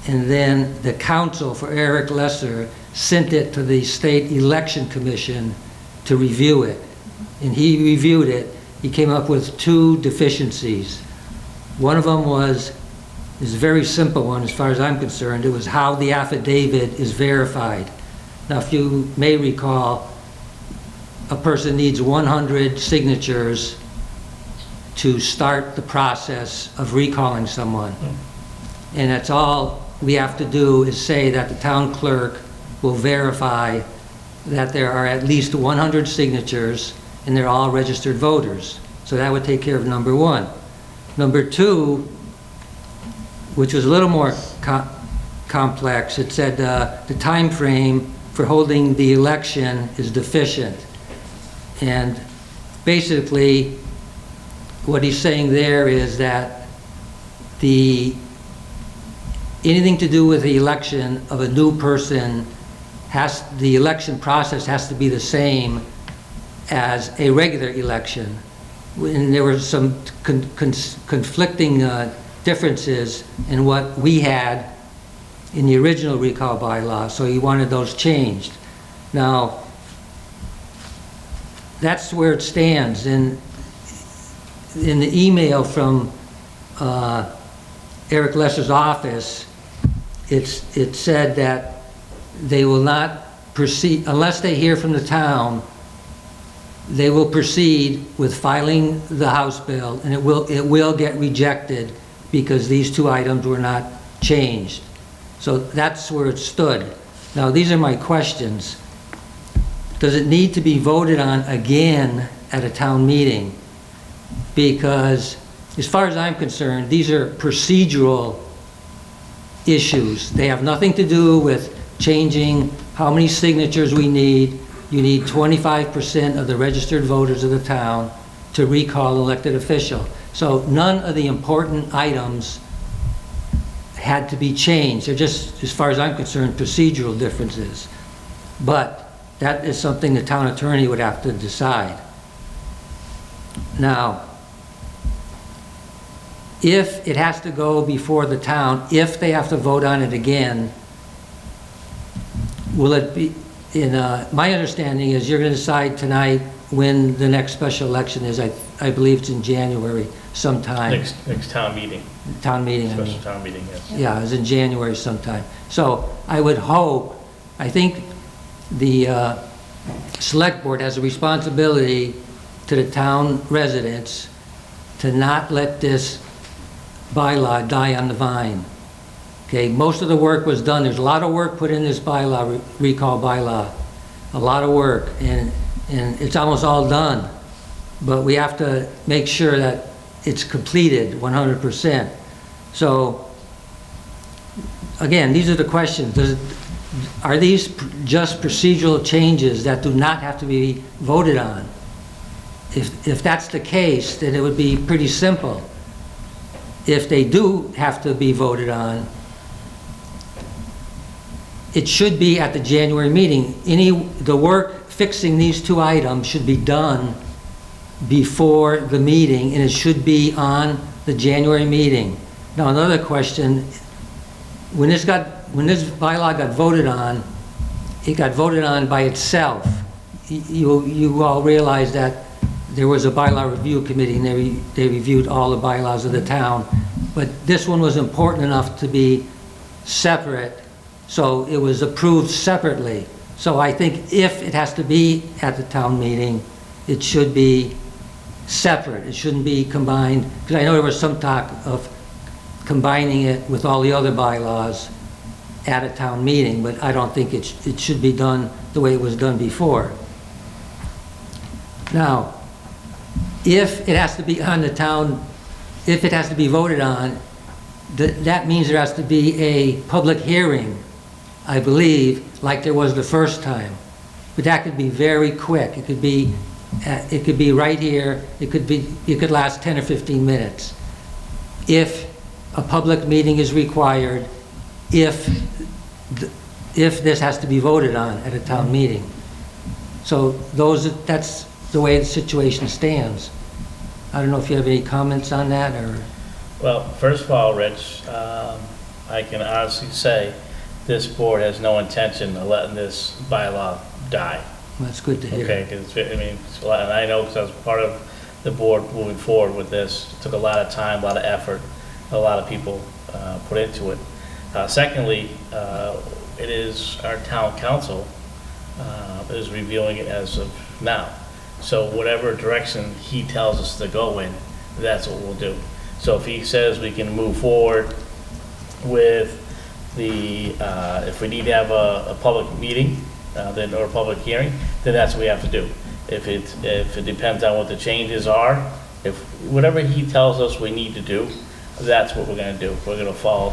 and then the counsel for Eric Lesser sent it to the State Election Commission to review it. And he reviewed it. He came up with two deficiencies. One of them is a very simple one as far as I'm concerned. It was how the affidavit is verified. Now, if you may recall, a person needs 100 signatures to start the process of recalling someone. And that's all we have to do is say that the town clerk will verify that there are at least 100 signatures and they're all registered voters. So that would take care of number one. Number two, which was a little more complex, it said the time frame for holding the election is deficient. And basically, what he's saying there is that anything to do with the election of a new person, the election process has to be the same as a regular election. And there were some conflicting differences in what we had in the original recall bylaw, so he wanted those changed. Now, that's where it stands. In the email from Eric Lesser's office, it said that they will not proceed, unless they hear from the town, they will proceed with filing the House bill, and it will get rejected because these two items were not changed. So that's where it stood. Now, these are my questions. Does it need to be voted on again at a town meeting? Because as far as I'm concerned, these are procedural issues. They have nothing to do with changing how many signatures we need. You need 25% of the registered voters of the town to recall an elected official. So none of the important items had to be changed. They're just, as far as I'm concerned, procedural differences. But that is something the town attorney would have to decide. Now, if it has to go before the town, if they have to vote on it again, will it be, my understanding is you're going to decide tonight when the next special election is. I believe it's in January sometime. Next town meeting. Town meeting, I mean. Special town meeting, yes. Yeah, it's in January sometime. So I would hope, I think the select board has a responsibility to the town residents to not let this bylaw die on the vine. Okay, most of the work was done. There's a lot of work put in this bylaw, recall bylaw, a lot of work, and it's almost all done. But we have to make sure that it's completed 100%. So, again, these are the questions. Are these just procedural changes that do not have to be voted on? If that's the case, then it would be pretty simple. If they do have to be voted on, it should be at the January meeting. The work fixing these two items should be done before the meeting, and it should be on the January meeting. Now, another question, when this bylaw got voted on, it got voted on by itself. You all realize that there was a bylaw review committee, and they reviewed all the bylaws of the town, but this one was important enough to be separate, so it was approved separately. So I think if it has to be at the town meeting, it should be separate. It shouldn't be combined, because I know there was some talk of combining it with all the other bylaws at a town meeting, but I don't think it should be done the way it was done before. Now, if it has to be on the town, if it has to be voted on, that means there has to be a public hearing, I believe, like there was the first time. But that could be very quick. It could be right here. It could last 10 or 15 minutes. If a public meeting is required, if this has to be voted on at a town meeting. So that's the way the situation stands. I don't know if you have any comments on that, or? Well, first of all, Rich, I can honestly say this board has no intention of letting this bylaw die. That's good to hear. Okay, because it's a lot, and I know because I was part of the board moving forward with this. It took a lot of time, a lot of effort, a lot of people put into it. Secondly, it is our town council is reviewing it as of now. So whatever direction he tells us to go in, that's what we'll do. So if he says we can move forward with if we need to have a public meeting, or a public hearing, then that's what we have to do. If it depends on what the changes are, if whatever he tells us we need to do, that's what we're gonna do. We're gonna follow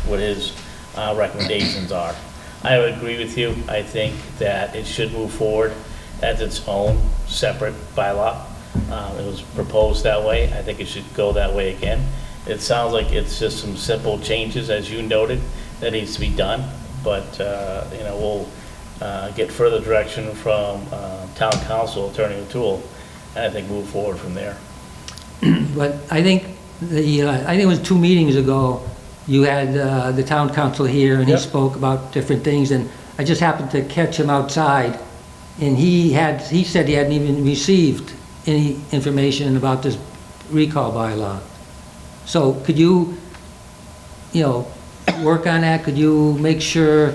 what his recommendations are. I would agree with you. I think that it should move forward as its own separate bylaw. It was proposed that way. I think it should go that way again. It sounds like it's just some simple changes, as you noted, that needs to be done. But, we'll get further direction from town council, Attorney O'Toole, and I think move forward from there. But I think it was 2 meetings ago, you had the town council here, and he Yep. spoke about different things, and I just happened to catch him outside, and he said he hadn't even received any information about this recall bylaw. So could you work on that? Could you make sure,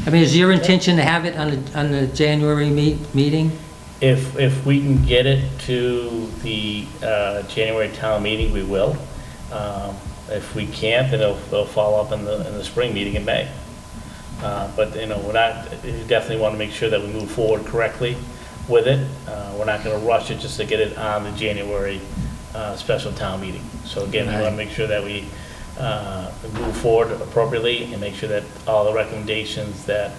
is your intention to have it on the January meeting? If we can get it to the January town meeting, we will. If we can't, then it'll follow up in the spring meeting in May. But, we definitely want to make sure that we move forward correctly with it. We're not going to rush it just to get it on the January special town meeting. So again, we want to make sure that we move forward appropriately and make sure that all the recommendations that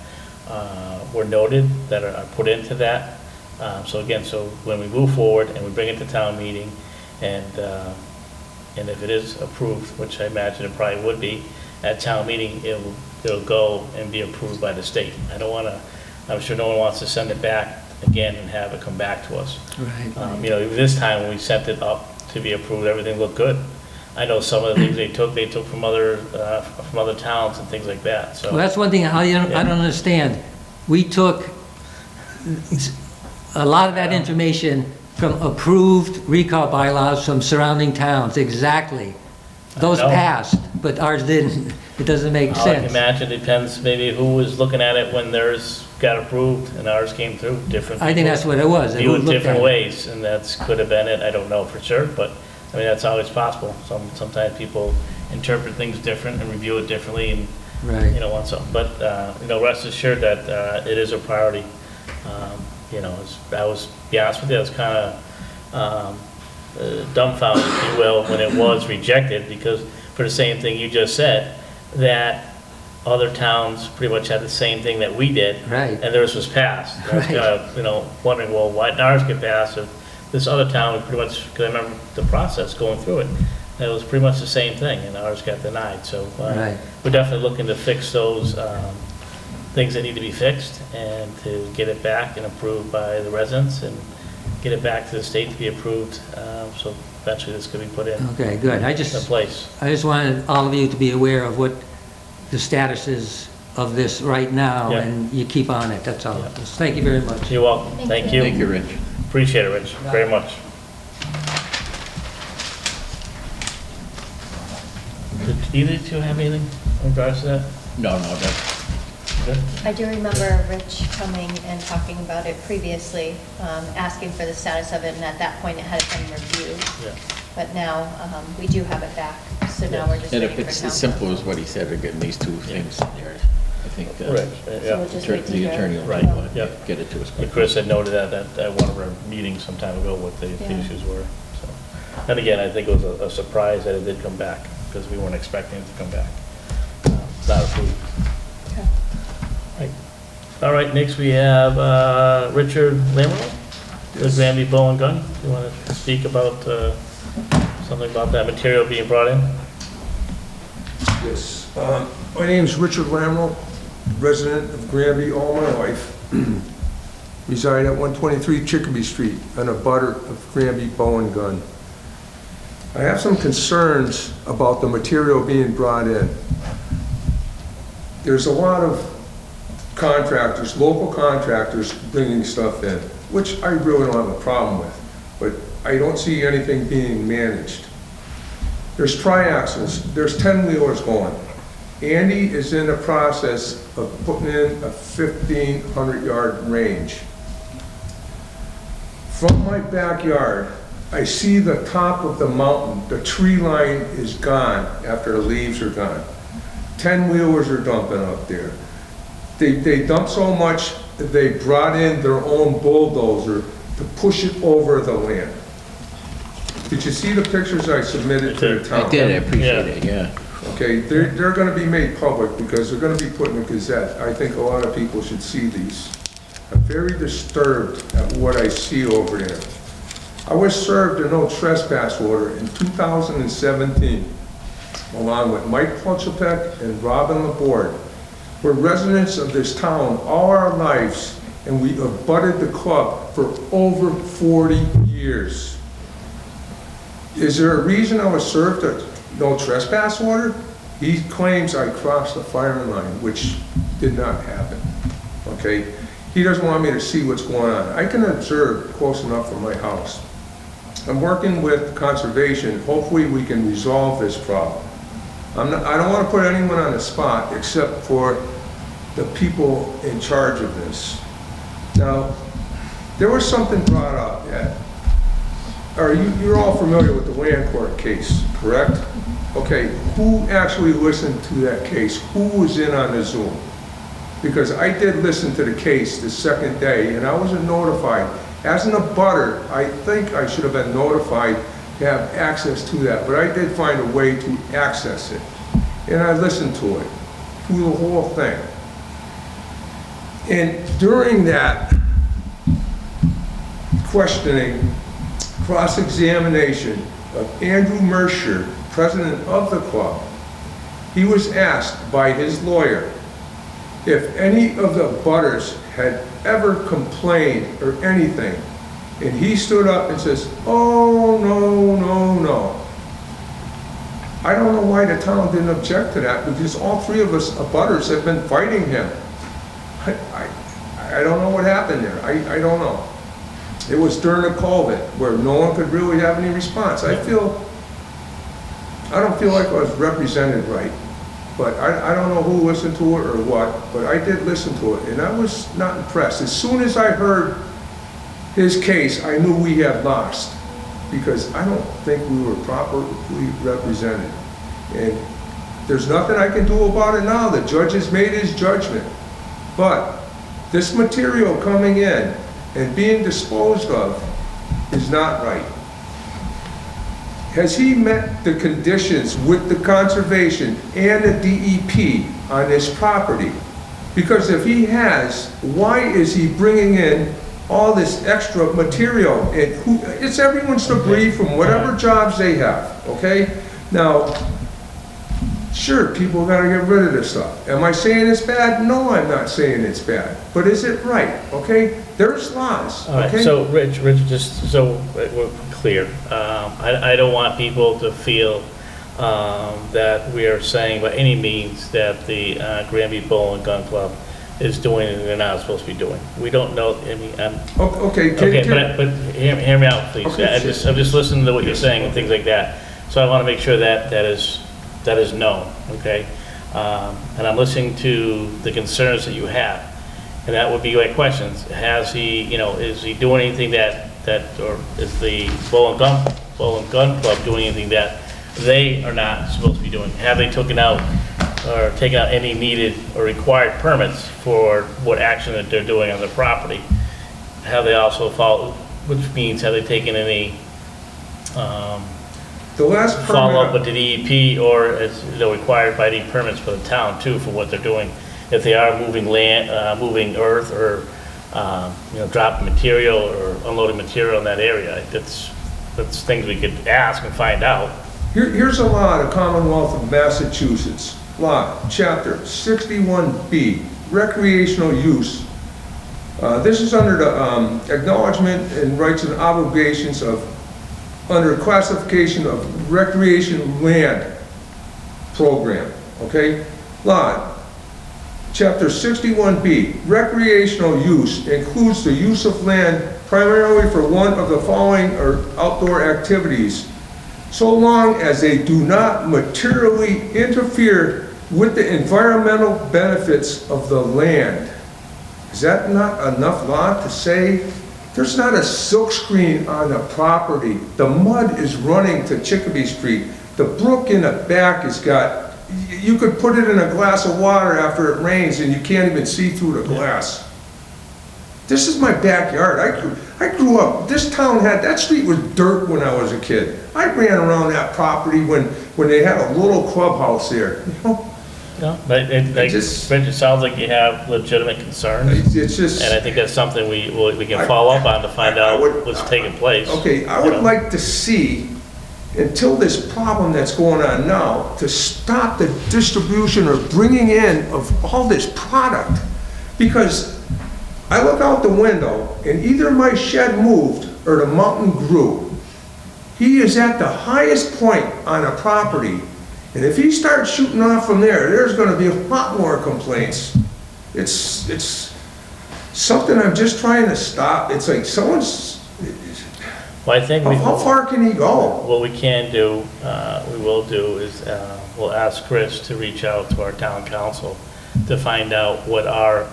were noted, that are put into that. So when we move forward and we bring it to town meeting, and if it is approved, which I imagine it probably would be, at town meeting, it'll go and be approved by the state. I'm sure no one wants to send it back again and have it come back to us. Right. Even this time when we sent it up to be approved, everything looked good. I know some of the things they took from other towns and things like that, so. Well, that's one thing I don't understand. We took a lot of that information from approved recall bylaws from surrounding towns, exactly. Those I know. passed, but ours didn't. It doesn't make I can sense. imagine, depends maybe who was looking at it when theirs got approved and ours came through, different I think people that's what it was. view it Who looked different at it. ways, and that's could have been it, I don't know for sure, but, that's always possible. Sometimes people interpret things different and review it differently and, Right. want something, but, rest assured that, it is a priority. Be honest with you, I was kind of, dumbfounded, if you will, when it was rejected, because for the same thing you just said, that other towns pretty much had the same thing that we did. Right. And theirs was passed. I was Right. kind of, wondering, well, why didn't ours get passed? If this other town, pretty much, because I remember the process going through it, and it was pretty much the same thing, and ours got denied. So Right. we're definitely looking to fix those things that need to be fixed, and to get it back and approved by the residents, and get it back to the state to be approved, so eventually this could be put in Okay, good. I just place. wanted all of you to be aware of what the status is of this right now, Yeah. and you keep on it, that's all. Thank you very much. You're welcome. Thank you. Thank you, Rich. Appreciate it, Rich, very much. Did either of you have anything in regards to that? No, that's, Good? I do remember Rich coming and talking about it previously, asking for the status of it, and at that point it had been reviewed. Yeah. But now, we do have it back, so now we're just and waiting if for it's town as simple council. as what he said, we're getting these two things there. I think Right, So yeah. we'll just wait to the hear. attorney will Right, yeah. get it to us. And Chris had noted that at one of our meetings some time ago, what the Yeah. issues were, so. And again, I think it was a surprise that it did come back, because we weren't expecting it to come back. It's not approved. Okay. Right. All right, next we have Richard Lamoureux, the Granby Bow and Gun. You want to speak about something about that material being brought in? Yes. My name's Richard Lamoureux, resident of Granby all my life. Reside at 123 Chicopee Street, on a butter of Granby Bow and Gun. I have some concerns about the material being brought in. There's a lot of contractors, local contractors, bringing stuff in, which I really don't have a problem with, but I don't see anything being managed. There's triaxles, there's 10-wheelers going. Andy is in the process of putting in a 1,500-yard range. From my backyard, I see the top of the mountain, the tree line is gone after the leaves are gone. 10-wheelers are dumping up there. They dump so much that they brought in their own bulldozer to push it over the land. Did you see the pictures I submitted to the town? I did, I appreciate it, yeah. Okay, they're gonna be made public because they're gonna be put in the Gazette. I think a lot of people should see these. I'm very disturbed at what I see over there. I was served a no trespass order in 2017, along with Mike Plutchapek and Robin Laborde. We're residents of this town all our lives, and we abutted the club for over 40 years. Is there a reason I was served a no trespass order? He claims I crossed the firing line, which did not happen, okay? He doesn't want me to see what's going on. I can observe close enough from my house. I'm working with conservation. Hopefully we can resolve this problem. I don't want to put anyone on the spot except for the people in charge of this. Now, there was something brought up that, you're all familiar with the land court case, correct? Okay, who actually listened to that case? Who was in on the Zoom? Because I did listen to the case the second day, and I wasn't notified. As an abutter, I think I should have been notified to have access to that, but I did find a way to access it. And I listened to it, through the whole thing. And during that questioning, cross-examination of Andrew Mercer, president of the club, he was asked by his lawyer if any of the butters had ever complained or anything. And he stood up and says, oh, no, no, no. I don't know why the town didn't object to that, because all three of us abutters have been fighting him. I don't know what happened there. I don't know. It was during a COVID where no one could really have any response. I don't feel like I was represented right. But I don't know who listened to it or what, but I did listen to it, and I was not impressed. As soon as I heard his case, I knew we had lost, because I don't think we were properly represented. And there's nothing I can do about it now. The judge has made his judgment. But this material coming in and being disposed of is not right. Has he met the conditions with the conservation and the DEP on this property? Because if he has, why is he bringing in all this extra material? And it's everyone's debris from whatever jobs they have, okay? Now, sure, people gotta get rid of this stuff. Am I saying it's bad? No, I'm not saying it's bad. But is it right, okay? There's laws, All right, okay? so Rich, just so we're clear, I don't want people to feel that we are saying by any means that the Granby Bowl and Gun Club is doing and they're not supposed to be doing. We don't know, I mean, Okay, but hear me out, please. Okay, I'm just listening to what you're saying and things like that. So I want to make sure that that is known, okay? And I'm listening to the concerns that you have. And that would be my questions. Has he, is he doing anything or is the Bowl and Gun Club doing anything that they are not supposed to be doing? Have they taken out any needed or required permits for what action that they're doing on the property? Have they also followed, which means have they taken any the last permit. follow-up with the DEP or is required by any permits for the town too for what they're doing? If they are moving land, moving earth or, dropping material or unloading material in that area, that's things we could ask and find out. Here's a law, the Commonwealth of Massachusetts, law, chapter 61B, recreational use. This is under the acknowledgement and rights and obligations under classification of recreation land program, okay? Law, chapter 61B, recreational use includes the use of land primarily for one of the following or outdoor activities, so long as they do not materially interfere with the environmental benefits of the land. Is that not enough law to say there's not a silkscreen on the property? The mud is running to Chicopee Street. The brook in the back has got, you could put it in a glass of water after it rains and you can't even see through the glass. This is my backyard. I grew up, this town that street was dirt when I was a kid. I ran around that property when they had a little clubhouse there. No, but it sounds like you have legitimate concerns. It's just. And I think that's something we can follow up on to find out what's taking place. Okay, I would like to see, until this problem that's going on now, to stop the distribution or bringing in of all this product. Because I look out the window and either my shed moved or the mountain grew. He is at the highest point on a property. And if he starts shooting off from there, there's going to be a lot more complaints. It's something I'm just trying to stop. It's like someone's. Well, I think how far can he go? What we can do, we will do is we'll ask Chris to reach out to our town council to find out what our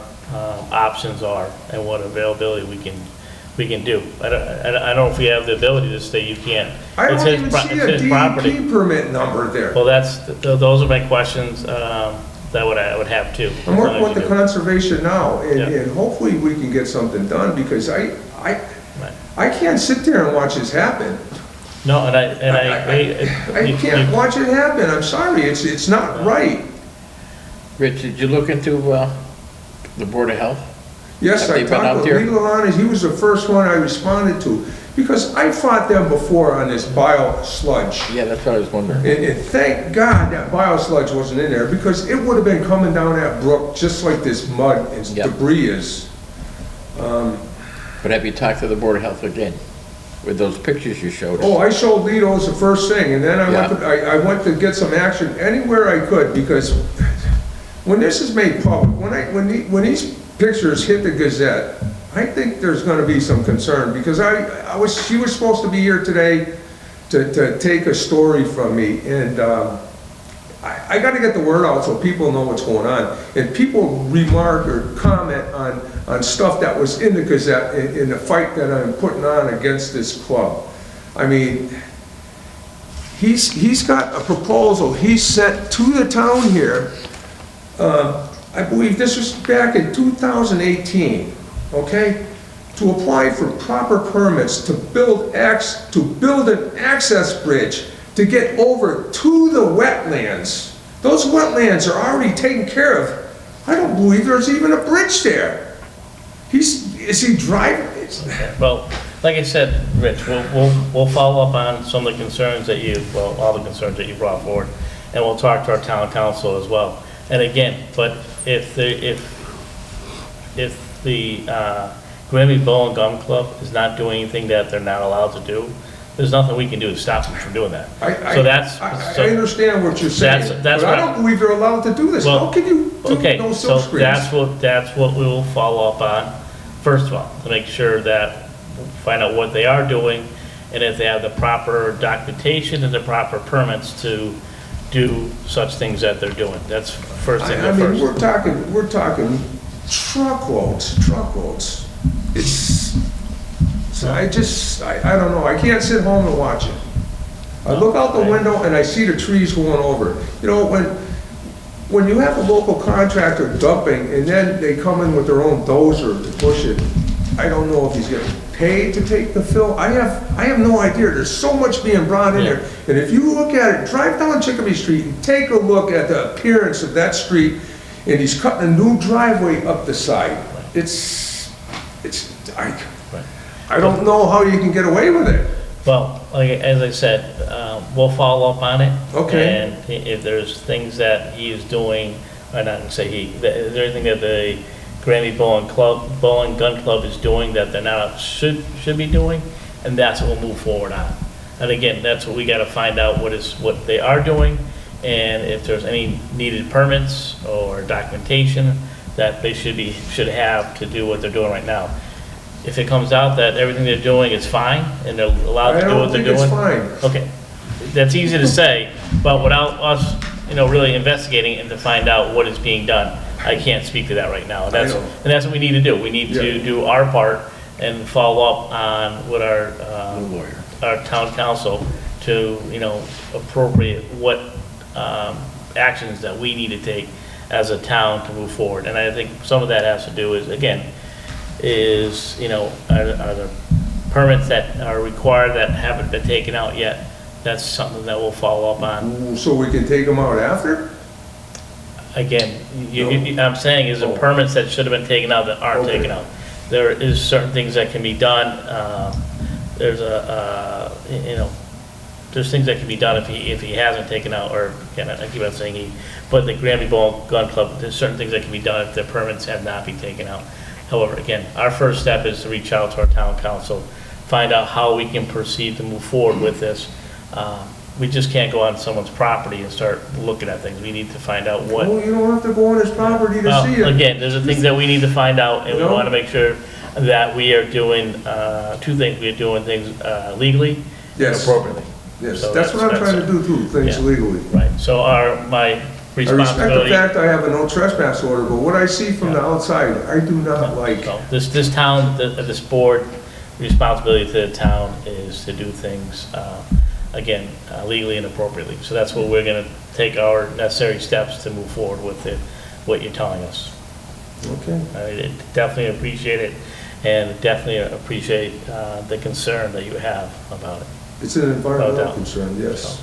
options are and what availability we can do. I don't know if we have the ability to say you can't. I don't even see a DEP permit number there. Well, those are my questions that I would have too. I'm working with the conservation now, and hopefully we can get something done because I can't sit there and watch this happen. No, and I can't watch it happen. I'm sorry, it's not right. Rich, did you look into the Board of Health? Yes, I talked with Lee Lalonde. He was the first one I responded to because I fought them before on this bio sludge. Yeah, that's what I was wondering. And thank God that bio sludge wasn't in there because it would have been coming down that brook just like this mud and debris is. But have you talked to the Board of Health again with those pictures you showed us? Oh, I showed Lee those the first thing, and then I went to get some action anywhere I could because when this is made public, when these pictures hit the Gazette, I think there's going to be some concern because she was supposed to be here today to take a story from me, and I got to get the word out so people know what's going on, and people remark or comment on stuff that was in the Gazette in the fight that I'm putting on against this club. I mean, he's got a proposal he sent to the town here. I believe this was back in 2018, okay? To apply for proper permits to build an access bridge to get over to the wetlands. Those wetlands are already taken care of. I don't believe there's even a bridge there. Is he driving? Okay. Well, like I said, Rich, we'll follow up on some of the concerns all the concerns that you brought forward, and we'll talk to our town council as well. And again, but if the Granby Bowl and Gun Club is not doing anything that they're not allowed to do, there's nothing we can do to stop them from doing that. I So that's. I understand what you're saying, that's but I what- don't believe you're allowed to do this. Well, How can you do Okay, no so silk screens? that's what we will follow up on, first of all, to make sure that, find out what they are doing, and if they have the proper documentation and the proper permits to do such things that they're doing. That's first thing I mean, first. we're talking truckloads. It's, so I don't know, I can't sit home and watch it. I look out the window and I see the trees going over. You know, when you have a local contractor dumping and then they come in with their own dozer to push it, I don't know if he's getting paid to take the fill. I have no idea. There's so much being brought in there. And if you look at it, drive down Chicopee Street and take a look at the appearance of that street, and he's cutting a new driveway up the side. I don't know how you can get away with it. Well, like, as I said, we'll follow up on it. Okay. And if there's things that he is doing, or not gonna say he, is there anything that the Granby Bowling Gun Club is doing that they're not, should be doing? And that's what we'll move forward on. And again, that's what we gotta find out, what they are doing, and if there's any needed permits or documentation that they should have to do what they're doing right now. If it comes out that everything they're doing is fine, and they're allowed to do what they're doing. I don't think it's fine. Okay, that's easy to say, but without us, really investigating and to find out what is being done, I can't speak to that right now. And that's what we need to do. We need to do our part and follow up on what our town council to, appropriate what actions that we need to take as a town to move forward. And I think some of that has to do is, again, are the permits that are required that haven't been taken out yet? That's something that we'll follow up on. So we can take them out after? Again, I'm saying is the permits that should have been taken out that aren't taken out. There is certain things that can be done. There's there's things that can be done if he hasn't taken out, or again, I keep on saying he, but the Granby Bowling Gun Club, there's certain things that can be done if the permits have not been taken out. However, again, our first step is to reach out to our town council, find out how we can proceed to move forward with this. We just can't go on someone's property and start looking at things. We need to find out what. Well, you don't have to go on his property to see it. Again, there's the things that we need to find out, and we want to make sure that we are doing, two things. We are doing things legally and Yes. appropriately. Yes, So that's what I'm trying to do too, things Yeah. legally. Right, so my I respect the responsibility. fact I have a no trespass order, but what I see from the outside, I do not like. So this town, this board, responsibility to the town is to do things, again, legally and appropriately. So that's what we're gonna take our necessary steps to move forward with what you're telling us. Okay. I definitely appreciate it, and definitely appreciate the concern that you have about it. It's an environmental doubt. concern, yes.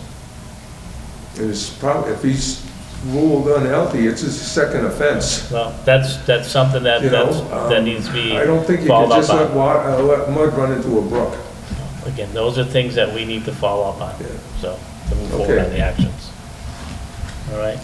And it's probably, if he's ruled unhealthy, it's his second offense. Well, that's something that, You know, that needs to be I don't think you followed can up just let on. let mud run into a brook. Again, those are things that we need to follow up on, Yeah. so, to move forward Okay. on the actions. All right?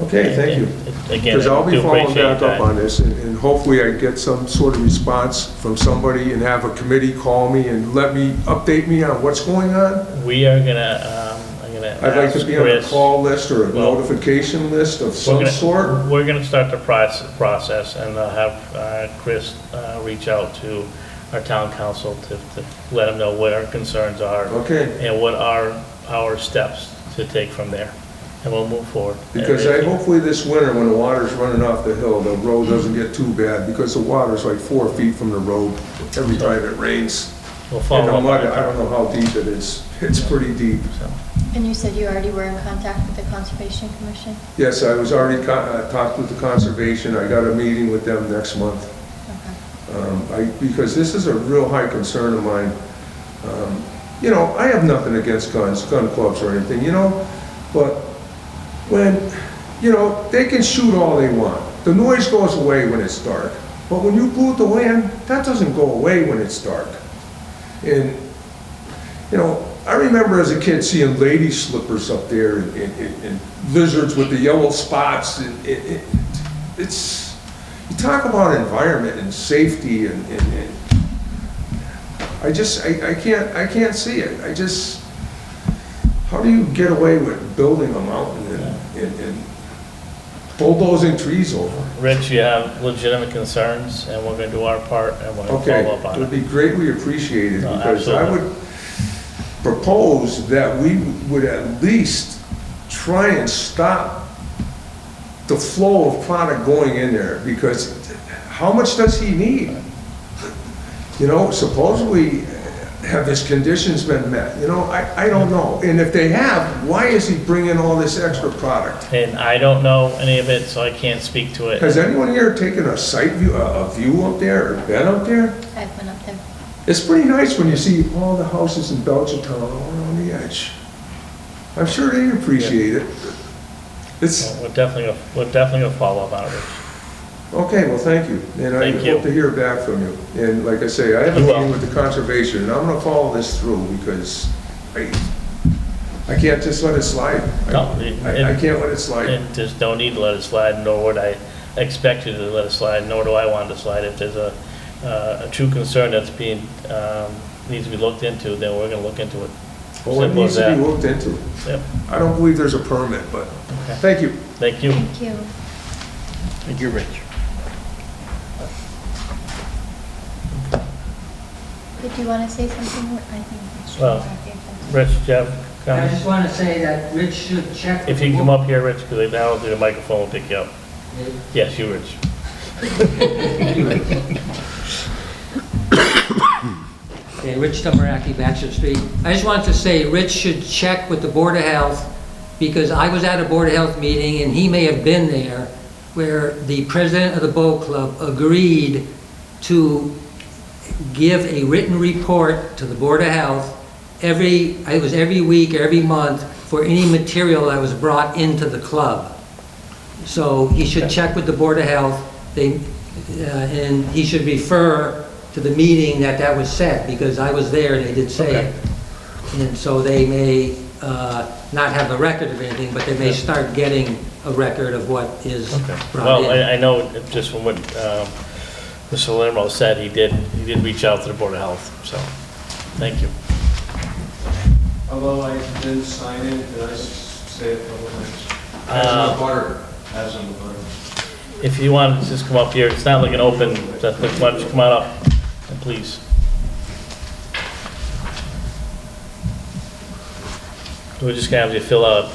Okay, thank you. Again, Because I'll I be do following appreciate back your up time. on this, and hopefully I get some sort of response from somebody and have a committee call me and update me on what's going on. We are gonna, I'm gonna I'd like to ask be on a Chris. call list or a Well, notification list of some sort. We're gonna start the process, and have Chris reach out to our town council to let them know what our concerns are. Okay. And what are our steps to take from there, and we'll move forward. Because hopefully this winter, when the water's running off the hill, the road doesn't get too bad, because the water's like 4 feet from the road every time it rains. We'll And follow the up on mud, it. I don't know how deep it is. It's pretty deep. And you said you already were in contact with the Conservation Commission? Yes, I was already talked with the conservation. I got a meeting with them next month. Okay. Because this is a real high concern of mine. I have nothing against gun clubs or anything, but when, they can shoot all they want. The noise goes away when it's dark, but when you pollute the land, that doesn't go away when it's dark. And, I remember as a kid seeing lady slippers up there and lizards with the yellow spots. You talk about environment and safety and I can't see it. How do you get away with building a mountain and bulldozing trees over? Rich, you have legitimate concerns, and we're gonna do our part, and we're gonna Okay, follow up on it would it. be greatly appreciated, No, because I absolutely. would propose that we would at least try and stop the flow of product going in there, because how much does he need? You know, supposedly, have his conditions been met? You know, I don't know. And if they have, why is he bringing all this extra product? And I don't know any of it, so I can't speak to it. Has anyone here taken a site view, a view up there, or been up there? I've been up there. It's pretty nice when you see all the houses in Belchertown all around the edge. I'm sure they appreciate it. It's, We're definitely gonna follow up on it, Rich. okay, well, thank you. And I Thank you. hope to hear back from you. And like I say, I have a You will. meeting with the conservation, and I'm gonna follow this through, because I can't just let it slide. No, I can't let it slide. And just don't need to let it slide, nor would I expect you to let it slide, nor do I want it to slide. If there's a true concern that's being, needs to be looked into, then we're gonna look into it. Well, it Simple needs as to be that. looked into. Yep, I don't believe there's a permit, but, thank you. thank you. Thank you. Thank you, Rich. Did you want to say something? I think. Well, Rich, Jeff, I just want to say that Rich should check. if you can come up here, Rich, because now the microphone will pick you up. Yes, you, Rich. Okay, Rich Tamaraki, Baxter Street. I just wanted to say, Rich should check with the Board of Health, because I was at a Board of Health meeting, and he may have been there, where the president of the boat club agreed to give a written report to the Board of Health it was every week, every month, for any material that was brought into the club. So he should check with the Board of Health, and he should refer to the meeting that was said, because I was there and they did say it. And so they may not have a record of anything, but they may start getting a record of what is brought Well, in. I know just from what Mr. Limro said, he did reach out to the Board of Health, so, thank you. Although I didn't sign it, did I say it a couple times? As in the butter. If you want to just come up here, it's not like an open, just why don't you come on up, and please. We're just gonna have you fill out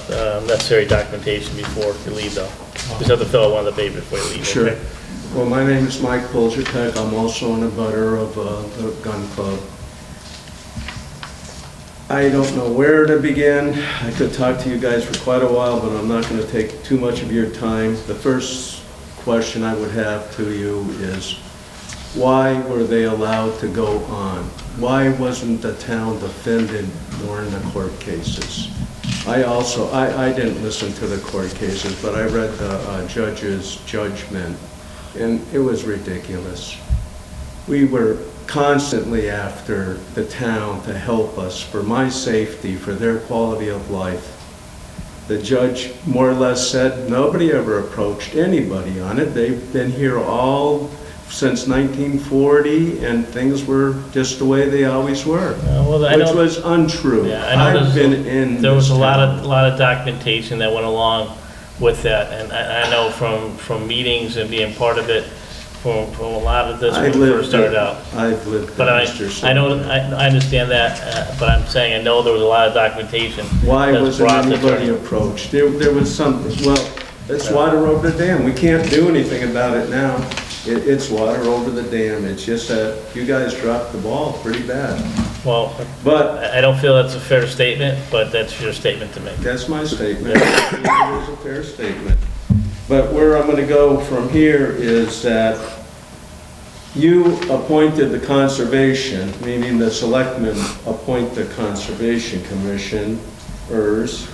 necessary documentation before you leave, though. Just have to fill out one of the papers before you leave, Sure. okay? Well, my name is Mike Poljatek. I'm also an abutter of the gun club. I don't know where to begin. I could talk to you guys for quite a while, but I'm not going to take too much of your time. The first question I would have to you is, why were they allowed to go on? Why wasn't the town defended during the court cases? I didn't listen to the court cases, but I read the judge's judgment, and it was ridiculous. We were constantly after the town to help us for my safety, for their quality of life. The judge more or less said nobody ever approached anybody on it. They've been here all since 1940, and things were just the way they always were, Well, I which know, was untrue. yeah, I know I've been in there was this a town. lot of documentation that went along with that, and I know from meetings and being part of it, from a lot of this when we first started out. I've lived But it, Mr. I know, Sullivan. I understand that, but I'm saying, I know there was a lot of documentation. Why that's wasn't brought to anybody turn. approached? There was something, well, it's water over the dam. We can't do anything about it now. It's water over the dam. It's just that you guys dropped the ball pretty bad. Well, But I don't feel that's a fair statement, but that's your statement to make. that's my statement. It is a fair statement. But where I'm gonna go from here is that you appointed the conservation, meaning the selectmen appoint the conservation commissioners,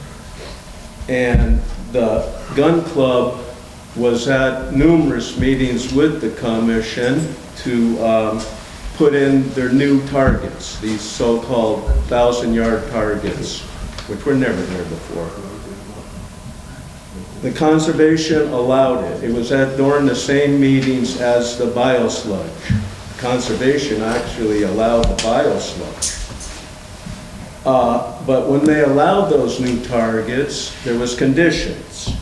and the gun club was at numerous meetings with the commission to put in their new targets, these so-called 1,000-yard targets, which were never there before. The conservation allowed it. It was during the same meetings as the biosludge. conservation actually allowed the biosludge. But when they allowed those new targets, there was conditions.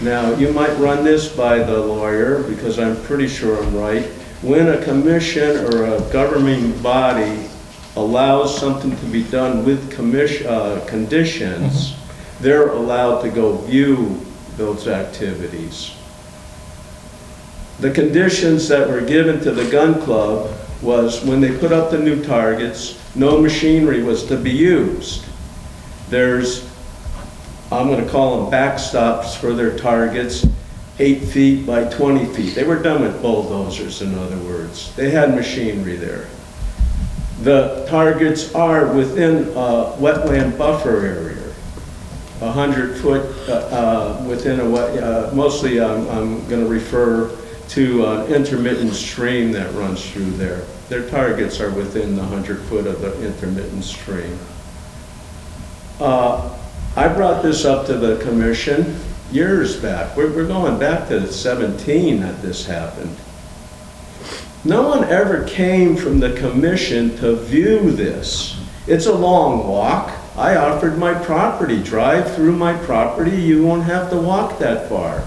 Now, you might run this by the lawyer, because I'm pretty sure I'm right. When a commission or a governing body allows something to be done with conditions, they're allowed to go view those activities. The conditions that were given to the gun club was when they put up the new targets, no machinery was to be used. There's, I'm going to call them backstops for their targets, 8 feet by 20 feet. They were done with bulldozers, in other words. They had machinery there. The targets are within a wetland buffer area, 100 foot within a wet, mostly I'm going to refer to an intermittent stream that runs through there. Their targets are within the 100 foot of the intermittent stream. I brought this up to the commission years back. We're going back to 17 that this happened. No one ever came from the commission to view this. It's a long walk. I offered my property, drive through my property, you won't have to walk that far.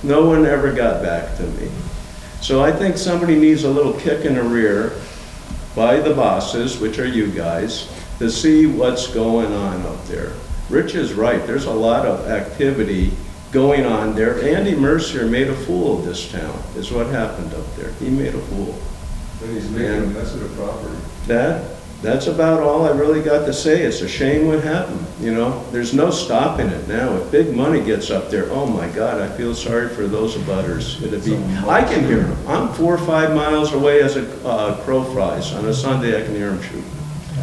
No one ever got back to me. So I think somebody needs a little kick in the rear by the bosses, which are you guys, to see what's going on up there. Rich is right, there's a lot of activity going on there. Andy Mercier made a fool of this town, is what happened up there. He made a fool. And he's making a mess of the property. That's about all I really got to say. It's a shame what happened, you know? There's no stopping it now. If big money gets up there, oh my God, I feel sorry for those abutters. I can hear them. I'm 4 or 5 miles away as a crow flies. On a Sunday, I can hear them shoot.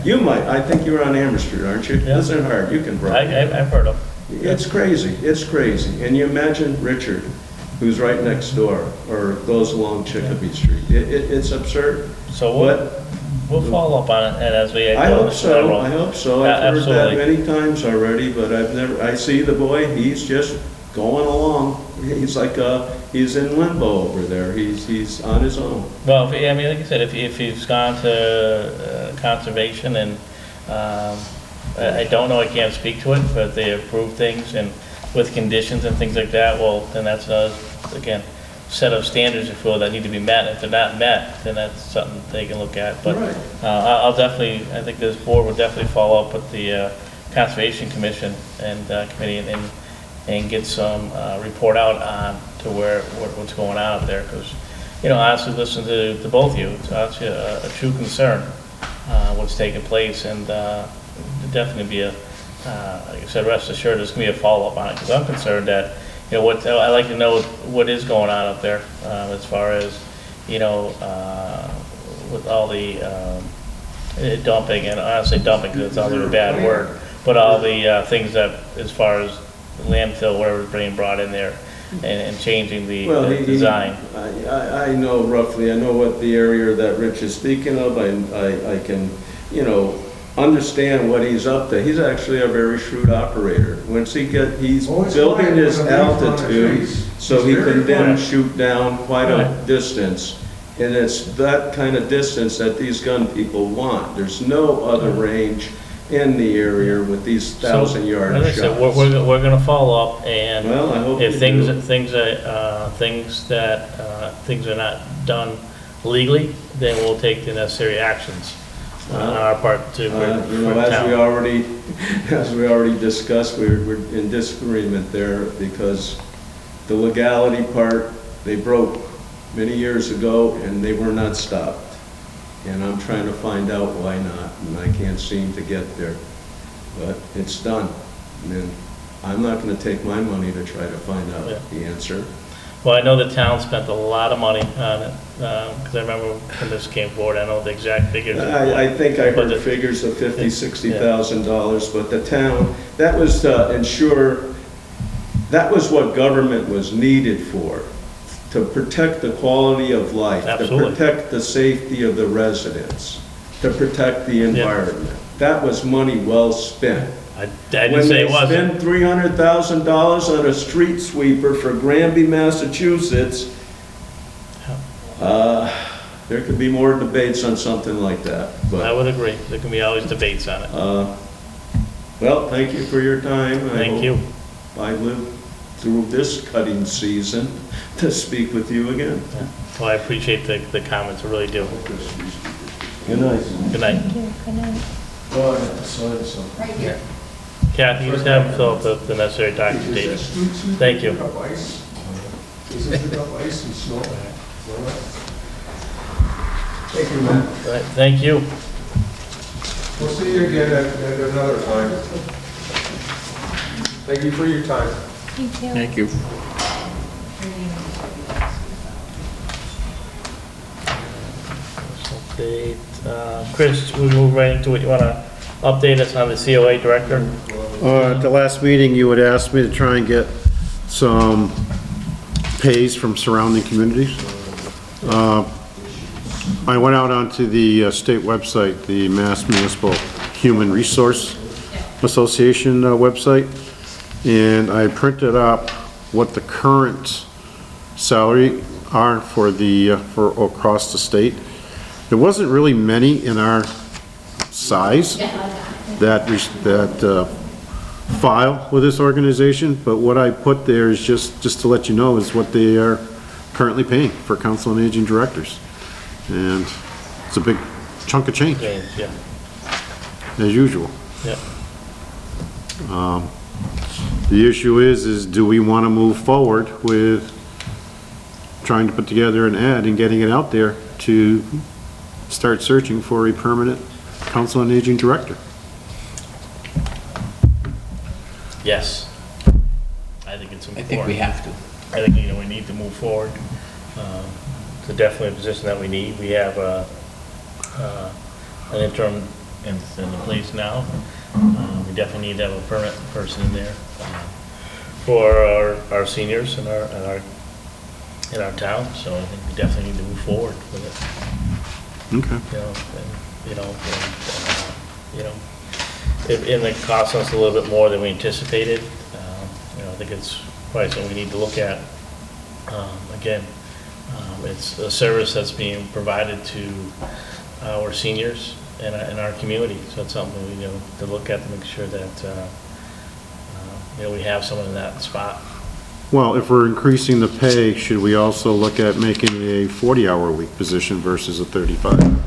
You might. I think you're on Amber Street, aren't you? Yeah. Listen hard. You can break. I've heard of. It's crazy. It's crazy. And you imagine Richard, who's right next door, or goes along Chicopee Street. It's absurd. So we'll follow up on it, and as we I go hope this so. road. I hope so. Yeah, I've heard that absolutely. many times already, but I see the boy, he's just going along. He's like, he's in limbo over there. He's on his own. Well, I mean, like I said, if he's gone to conservation, and I don't know, I can't speak to it, but they approve things and with conditions and things like that, well, then that's another, again, set of standards, if you will, that need to be met. If they're not met, then that's something they can look at. But Right. I'll definitely, I think this board will definitely follow up with the Conservation Commission and committee and get some report out on to what's going on up there. Because, you know, honestly, listen to both of you, it's actually a true concern what's taking place, and definitely be like I said, rest assured there's going to be a follow-up on it, because I'm concerned that, you know, I like to know what is going on up there as far as, you know, with all the dumping, and I don't say dumping because it's always a bad word, but all the things that, as far as landfill, whatever's being brought in there, and changing the design. I know roughly, I know what the area that Rich is speaking of. I can, you know, understand what he's up to. He's actually a very shrewd operator. Once he's building his altitude so he can then shoot down quite a distance. And it's that kind of distance that these gun people want. There's no other range in the area with these 1,000-yard shots. So we're going to follow up, and well, I hope if things are not done legally, then we'll take the necessary actions on our part to. You know, as we already discussed, we're in disagreement there, because the legality part they broke many years ago, and they were not stopped. And I'm trying to find out why not, and I can't seem to get there. But it's done. And I'm not going to take my money to try to find out the answer. Well, I know the town spent a lot of money on it, because I remember when this came forward, I know the exact figures. I think I heard figures of $50,000, $60,000, but the town, that was to ensure, that was what government was needed for, to protect the quality of life, Absolutely. To protect the safety of the residents, to protect the environment. That was money well spent. I didn't say it wasn't. When they spend $300,000 on a street sweeper for Granby, Massachusetts, there could be more debates on something like that, I but, would agree. There can be always debates on it. well, thank you for your time. Thank you. I live through this cutting season to speak with you again. Yeah. Well, I appreciate the comments, I really do. Good night. Good night. Go ahead, sign some. Right here. Kathy, just have them fill out the necessary documentation. Thank you. Isn't it up ice and snow? Thank you, man. Right, thank you. We'll see you again at another time. Thank you for your time. Thank you. Update. Chris, we move right into it. You want to update us on the COA director? At the last meeting, you had asked me to try and get some pays from surrounding communities. I went out onto the state website, the Mass Municipal Human Resource Association website, and I printed up what the current salary are for across the state. There wasn't really many in our size that file with this organization, but what I put there is just to let you know is what they are currently paying for council on aging directors. And it's a big chunk of change, James, yeah. as usual. Yeah. The issue is do we want to move forward with trying to put together an ad and getting it out there to start searching for a permanent council on aging director? Yes. I think it's important. I think we have to. I think, we need to move forward. It's definitely a position that we need. We have an interim in place now. We definitely need to have a permanent person in there for our seniors in our town. So I think we definitely need to move forward with it. Okay. And it costs us a little bit more than we anticipated. I think it's probably something we need to look at. Again, it's a service that's being provided to our seniors in our community. So it's something we to look at to make sure that we have someone in that spot. Well, if we're increasing the pay, should we also look at making a 40-hour-a-week position versus a 35?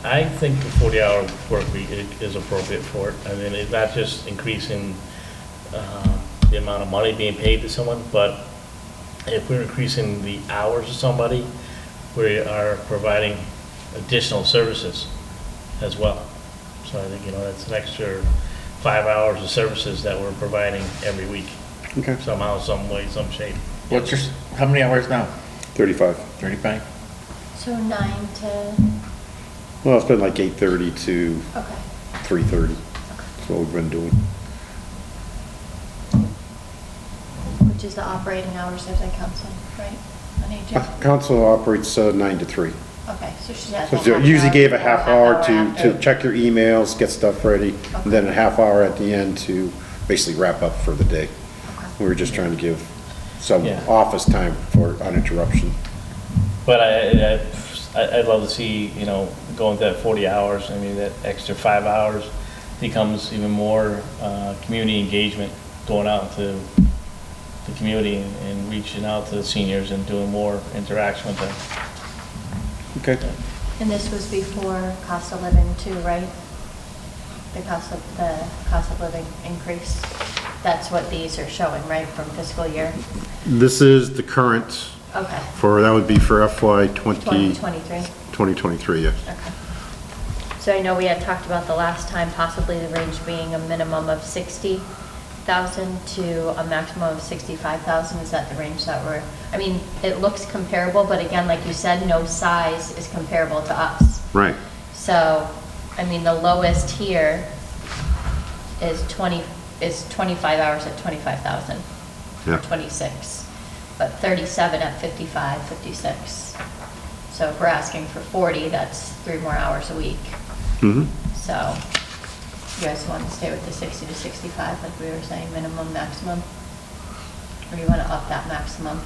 I think the 40-hour work week is appropriate for it. I mean, it's not just increasing the amount of money being paid to someone, but if we're increasing the hours of somebody, we are providing additional services as well. So I think, that's an extra 5 hours of services that we're providing every week. Okay. Somehow, some way, some shape. How many hours now? 35. 35? So 9 to, Well, it's been like 8:30 to okay. 3:30. That's what we've been doing. Which is the operating hours of the council, right? On aging? Council operates 9 to 3. Okay, so she has. So a half usually hour gave a before, half hour to after. check your emails, get stuff ready, and then a half hour at the end to basically wrap up for the day. Okay. We were just trying to give some Yeah. office time for uninterruption. But I'd love to see, going to that 40 hours. I mean, that extra 5 hours becomes even more community engagement, going out to the community and reaching out to the seniors and doing more interaction with them. Okay. And this was before cost of living too, right? The cost of living increase. That's what these are showing, right, from fiscal year? This is the current Okay. that would be for FY 2023? 2023, yes. Okay. So I know we had talked about the last time, possibly the range being a minimum of 60,000 to a maximum of 65,000. Is that the range that we're, I mean, it looks comparable, but again, like you said, no size is comparable to us. Right. So, I mean, the lowest here is 25 hours at 25,000. Yeah. 26, but 37 at 55, 56. So if we're asking for 40, that's 3 more hours a week. Mm-hmm. So you guys want to stay with the 60 to 65, like we were saying, minimum, maximum? Or you want to up that maximum?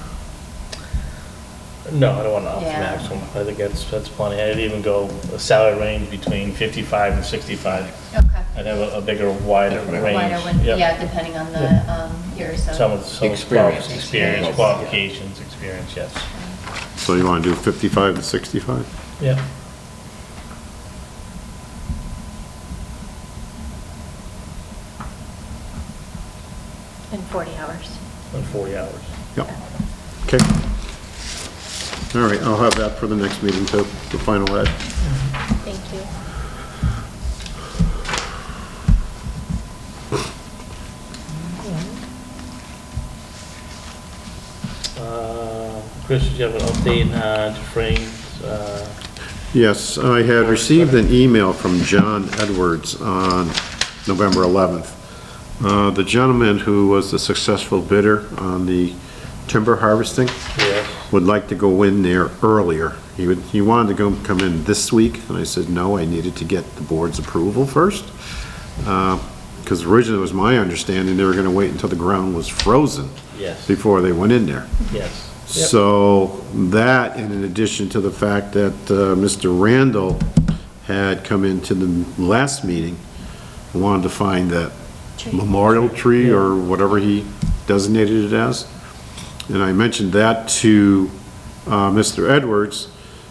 No, I don't want to up to Yeah. maximum. I think that's plenty. I'd even go a salary range between 55 and 65. Okay. I'd have a bigger, wider range. Wider one, Yep. yeah, depending on the years. So. Some of Experience. Experience, qualifications, experience, yes. So you want to do 55 to 65? Yep. In 40 hours. In 40 hours. Yep. Okay. All right, I'll have that for the next meeting too, the final ad. Thank you. Chris, did you have an update on Dufrane's, Yes, I had received an email from John Edwards on November 11th. The gentleman who was the successful bidder on the timber harvesting yes? would like to go in there earlier. He wanted to come in this week, and I said, no, I needed to get the board's approval first. Because originally it was my understanding they were gonna wait until the ground was frozen Yes, before they went in there. yes. Yep. So that, and in addition to the fact that Mr. Randall had come into the last meeting, wanted to find that memorial tree or whatever he designated it as. And I mentioned that to Mr. Edwards,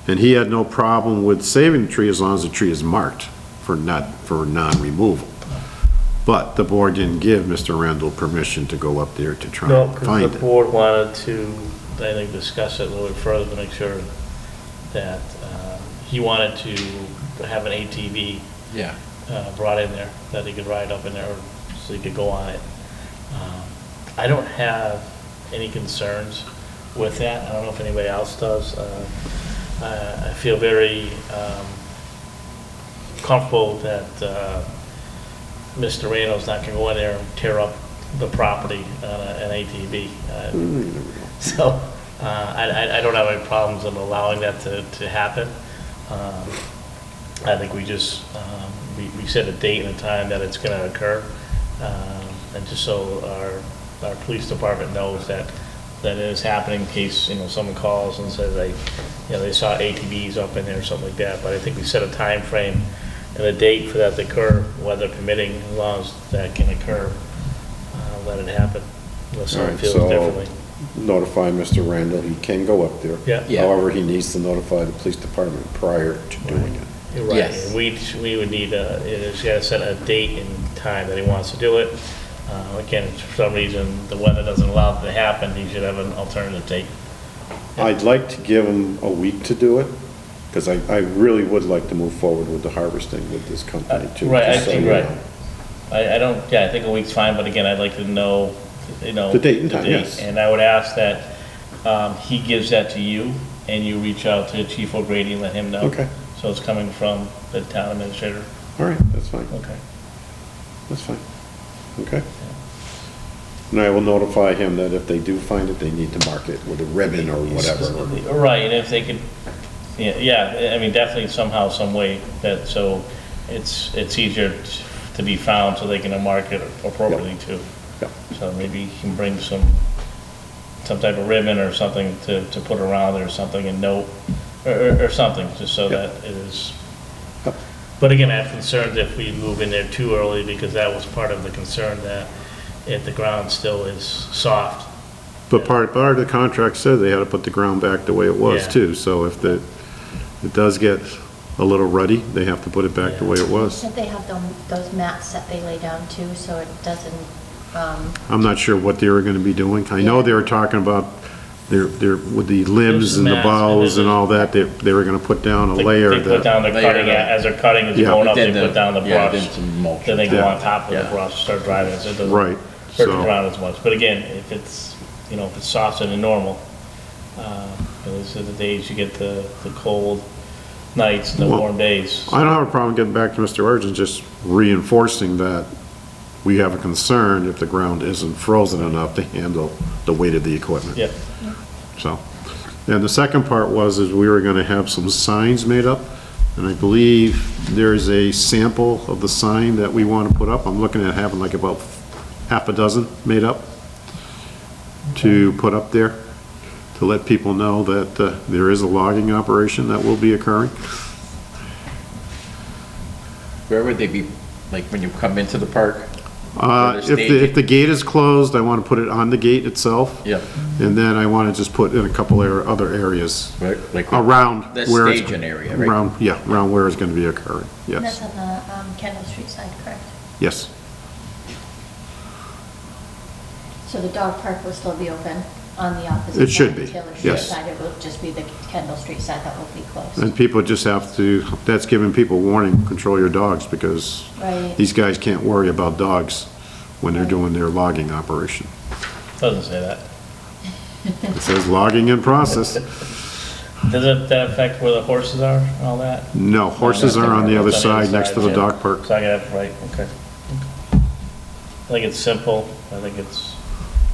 and he had no problem with saving the tree as long as the tree is marked for non-removal. But the board didn't give Mr. Randall permission to go up there to try No, and because find the it. board wanted to, I think, discuss it a little bit further to make sure that he wanted to have an ATV Yeah. brought in there, that he could ride up in there, so he could go on it. I don't have any concerns with that. I don't know if anybody else does. I feel very comfortable that Mr. Randall's not gonna go in there and tear up the property on an ATV. So, I don't have any problems in allowing that to happen. I think we just, we set a date and a time that it's gonna occur, and just so our police department knows that it is happening in case, someone calls and says they saw ATVs up in there or something like that, but I think we set a time frame and a date for that to occur, weather permitting, as long as that can occur, let it happen, unless someone Alright, feels so- differently. Notify Mr. Randall, he can go up there. Yeah. Yeah. However, he needs to notify the police department prior to doing it. You're right. Yes. And we would need he's got to set a date and time that he wants to do it. Again, if for some reason the weather doesn't allow it to happen, he should have an alternative date. I'd like to give him a week to do it, because I really would like to move forward with the harvesting with this company too. Right, I just so think, you right. know. I think a week's fine, but again, I'd like to know, The date and time, yes. And I would ask that he gives that to you, and you reach out to Chief O'Grady and let him know. Okay. So it's coming from the town administrator. All right, that's fine, Okay. that's fine. Okay. And I will notify him that if they do find it, they need to mark it with a ribbon or whatever. Right, and if they could, yeah, I mean, definitely somehow, some way, that, so it's easier to be found, so they can mark it appropriately too. Yep. So maybe he can bring some type of ribbon or something to put around it or something, and note, or something, just so that it is. Yep. But again, I have concerns if we move in there too early, because that was part of the concern, that if the ground still is soft. But part of the contract said they had to put the ground back the way it was Yeah. too, so if it does get a little ruddy, they have to put it back the way it was. Said they have those mats that they lay down too, so it doesn't, I'm not sure what they were gonna be doing. I know they were talking about their, with the limbs and the mats, boughs and and all that, they were gonna put down a layer They put down that, the Layer cutting, of- as they're cutting, as they're Yeah. going up, they Then put down the yeah, brush. then some mulch. Then they go Yeah. on top of the Yeah. brush, start driving it, so it doesn't right, hurt the so, ground as much. But again, if it's, if it's softer than normal, those are the days you get the cold nights and the Well, warm days. I don't have a problem getting back to Mr. Urgent, just reinforcing that we have a concern if the ground isn't frozen enough to handle the weight of the equipment. Yep, So, and the second part was, is we were gonna have some signs made up, and I believe there's a sample of the sign that we wanna put up. I'm looking at having like about half a dozen made up to put up there, to let people know that there is a logging operation that will be occurring. Where would they be, like when you come into the park? If the gate is closed, I want to put it on the gate itself. Yep. And then I want to just put in a couple other areas Right, like around the where it's. staging area, right? Around where it's going to be occurring, And that's yes. on the Kendall Street side, correct? Yes, So the dog park will still be open on the opposite. It should side, be, Taylor Street yes. side. It will just be the Kendall Street side that will be closed. and people just have to, that's giving people warning, control your dogs, because Right. these guys can't worry about dogs when they're doing their logging operation. Doesn't say that. It says logging in process. Does that affect where the horses are and all that? No, horses are on the other It's side, next to the yeah. dog park. So I got, right, okay. I think it's simple. I think it's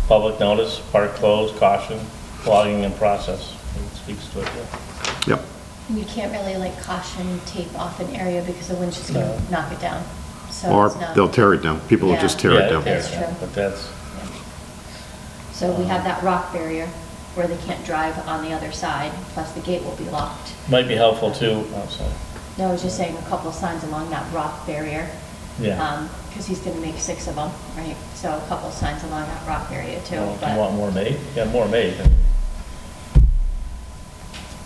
public notice, park closed, caution, logging in process. It speaks to it, yeah. Yep. And you can't really like caution tape off an area because the wind's just No. gonna knock it down. So Or it's not. they'll tear it down. People will just tear it Yeah, down. That's yeah, true. but that's, So we have that rock barrier where they can't drive on the other side, plus the gate will be locked. might be helpful too, oh, sorry. No, I was just saying a couple signs along that rock barrier. Yeah. Because he's gonna make 6 of them, right? So a couple signs along that rock area too, Well, but. You want more made? Yeah, more made.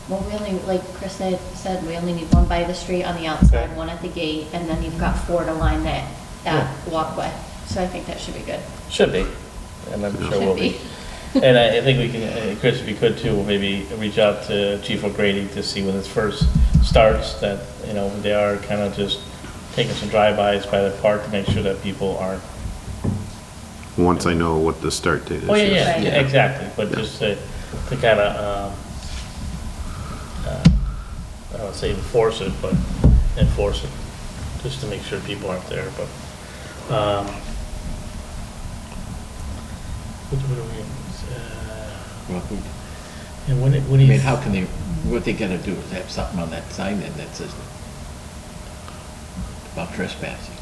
Well, we only, like Chris said, we only need one by the street on the outside, Okay. one at the gate, and then you've got 4 to line that walkway. So I think that should be good. Should be, and I'm sure will Should be. And I think we can, Chris, if you could too, maybe reach out to Chief O'Grady to see when it first starts, that, you know, they are kind of just taking some drive-bys by the park to make sure that people aren't. Once I know what the start date is. Oh, yeah, yes. yeah, exactly, but just to kind of, I don't say enforce it, but enforce it, just to make sure people aren't there, but, what are we, Well, and when I he. mean, how can they, what they gotta do is have something on that sign then that says about trespassing.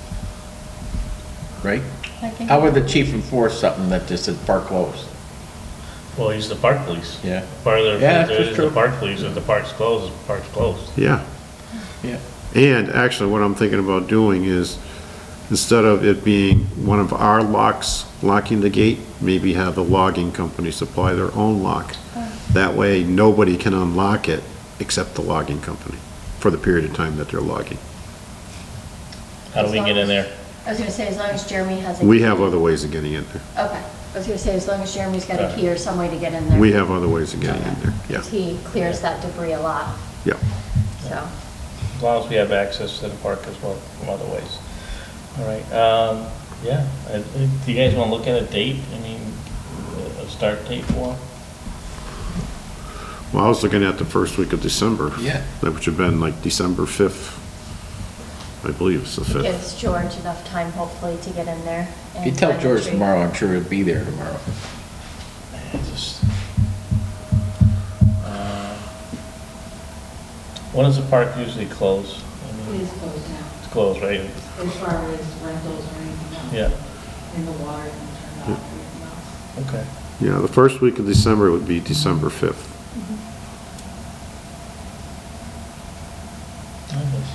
Right? I think- How would the chief enforce something that just says park closed? Well, he's the park police. Yeah. Part of their, Yeah, that's there's the true. park police, if the park's closed, the park's closed. Yeah. Yeah. And actually, what I'm thinking about doing is, instead of it being one of our locks locking the gate, maybe have the logging company supply their own lock. That way, nobody can unlock it except the logging company for the period of time that they're logging. How do we get in there? I was gonna say, as long as Jeremy has a. We key. have other ways of getting in there. Okay. I was gonna say, as long as Jeremy's got a key or some way to get in there. We have other ways of getting in there, yeah. 'Cause he clears that debris a lot, Yeah. so. As long as we have access to the park as well from other ways. All right, yeah, do you guys want to look at a date? I mean, a start date for it? Well, I was looking at the first week of December. Yeah. Which would have been like December 5th. I believe it's the 5th. Gives George enough time hopefully to get in there. If you and tell plant the George tree. tomorrow, I'm sure he'll be there tomorrow. Just, when does the park usually close? I mean, It is closed now, it's closed, right? as far as rentals or anything else. Yeah, And the water and turned off, everything else. okay. Yeah, the first week of December would be December 5th.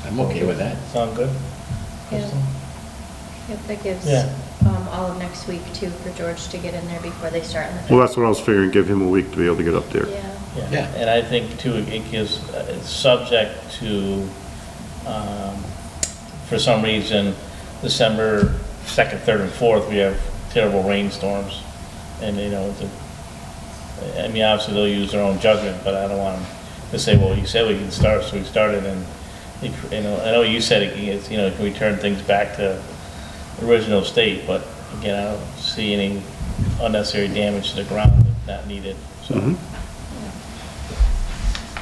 I'm okay with that. Sound good? Yeah. Kristen? Yep, that gives, Yeah. all of next week too for George to get in there before they start in the. Well, that's what I was figuring, give him a week to be able to get up there. Yeah. Yeah. And I think too, it gives, it's subject to, for some reason, December 2nd, 3rd, and 4th, we have terrible rainstorms. And, you know, I mean, obviously they'll use their own judgment, but I don't want them to say, well, you said we can start, so we started, and, you know, I know you said, it's, you know, can we turn things back to original state, but again, I don't see any unnecessary damage to the ground not needed, so. Mhm.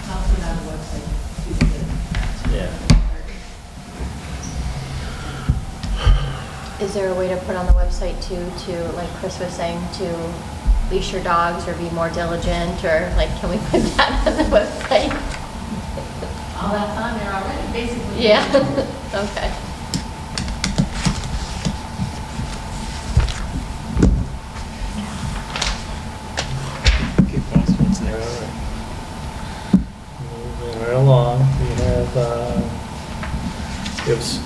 I'll put it on the website. Yeah. Is there a way to put on the website too, to, like Chris was saying, to leash your dogs or be more diligent, or like, can we put that on the website? All that's on there already, basically. Yeah, okay. Okay, boss, what's next? with, gives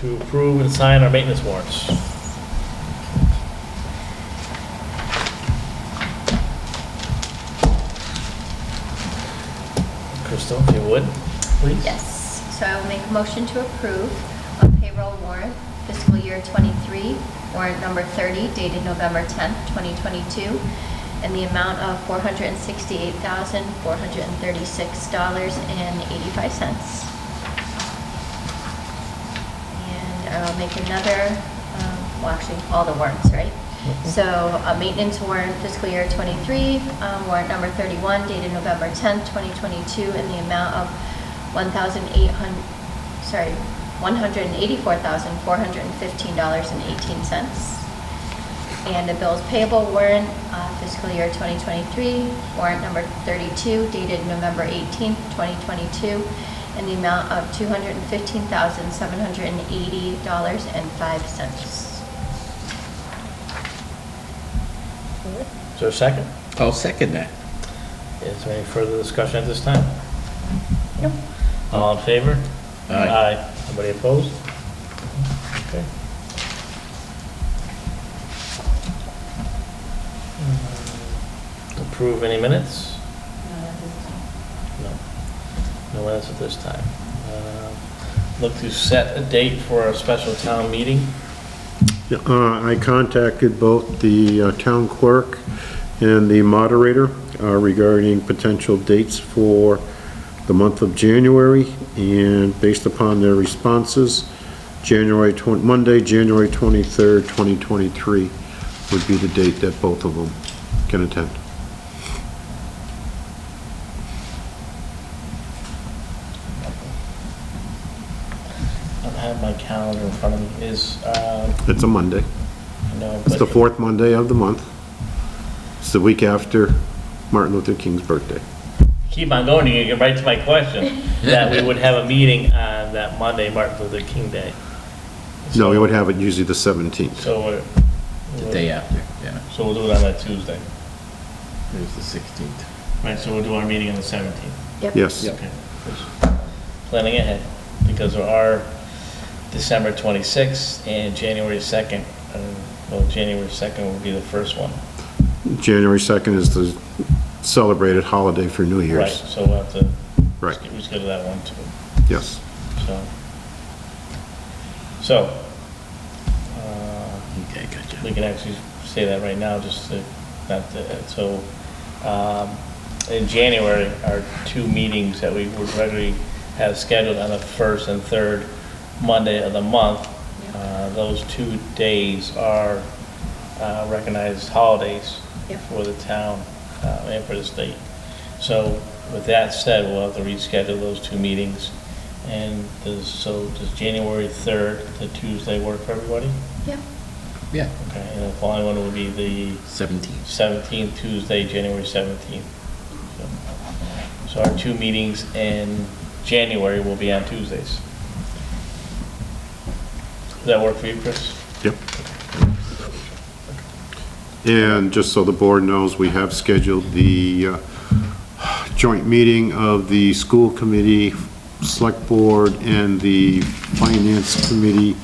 to approve and sign our maintenance warrants. Crystal, if you would, please. Yes, so I will make a motion to approve a payroll warrant fiscal year '23, warrant number 30, dated November 10th, 2022, in the amount of $468,436.85. And I'll make another, well, actually, all the warrants, right? So a maintenance warrant fiscal year '23, warrant number 31, dated November 10th, 2022, in the amount of $184,415.18. And a bills payable warrant, fiscal year 2023, warrant number 32, dated November 18th, 2022, in the amount of $215,780.05. Is there a second? I'll second that. Is there any further discussion at this time? Nope. All in favor? Aye. Anybody opposed? Okay. Approve any minutes? No. No minutes at this time. Look to set a date for our special town meeting. I contacted both the town clerk and the moderator regarding potential dates for the month of January, and based upon their responses, Monday, January 23rd, 2023 would be the date that both of them can attend. I don't have my calendar in front of me. It's a Monday. No, It's the fourth Monday of the month. It's the week after Martin Luther King's birthday. keep on going, you get right to my question, that we would have a meeting on that Monday, Martin Luther King Day. No, we would have it usually the 17th. So we're. The day after, yeah. So we'll do it on that Tuesday. It was the 16th. Right, so we'll do our meeting on the 17th. Yes. Yep. Okay. Planning ahead, because there are December 26th and January 2nd. Well, January 2nd will be the first one. January 2nd is the celebrated holiday for New Year's. Right, so we'll have to Right. reschedule that one too. Yes. So, Okay, gotcha. we can actually say that right now, just to, not to, so, in January, our two meetings that we would regularly have scheduled on the first and third Monday of the month, those 2 days are recognized holidays Yep. for the town and for the state. So with that said, we'll have to reschedule those two meetings. And does January 3rd, the Tuesday, work for everybody? Yep. Yeah, Okay, and the following one will be the 17th. 17th, Tuesday, January 17th. So our two meetings in January will be on Tuesdays. Does that work for you, Chris? Yep. And just so the board knows, we have scheduled the joint meeting of the school committee, select board, and the finance committee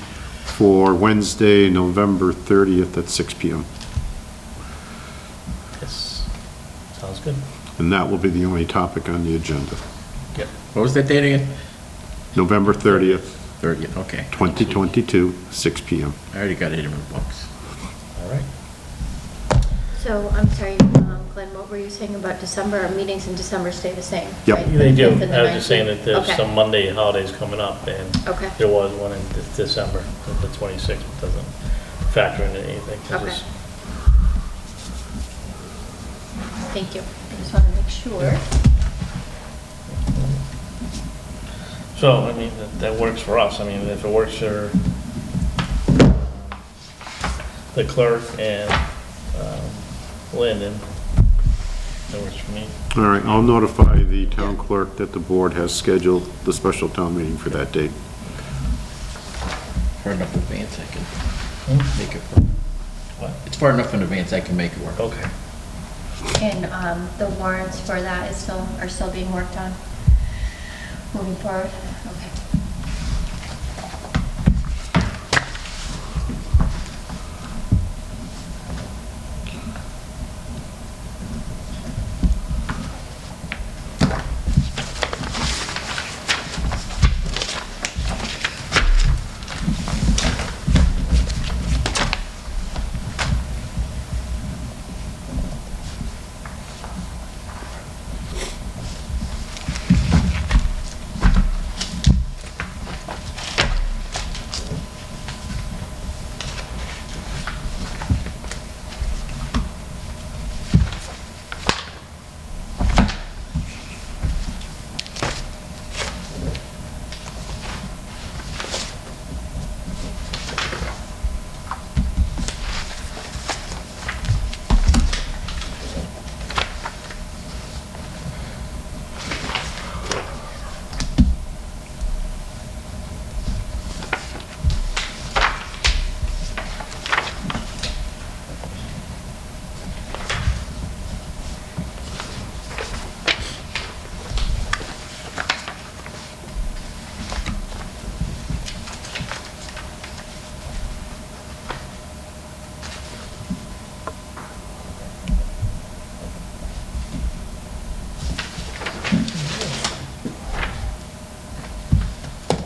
for Wednesday, November 30th at 6 p.m. Yes. Sounds good. And that will be the only topic on the agenda. Yep. What was that date again? November 30th, 30th, okay. 2022, 6 p.m. I already got it in my books. All right. So, I'm sorry, Glenn, what were you saying about December? Our meetings in December stay the same? Yep. right? They The do. 5th and the I was just saying 19th? that there's Okay. some Monday holidays coming up, and Okay. there was one in December, the 26th, it doesn't factor into anything. It's Okay. just- Thank you. I just want to make sure. So, I mean, that works for us. I mean, if it works for the clerk and Lyndon, that works for me. All right, I'll notify the town clerk that the board has scheduled the special town meeting for that date. Far enough in advance I can make it work. What? It's far enough in advance I can make it work. Okay. And the warrants for that are still being worked on? moving forward? Okay.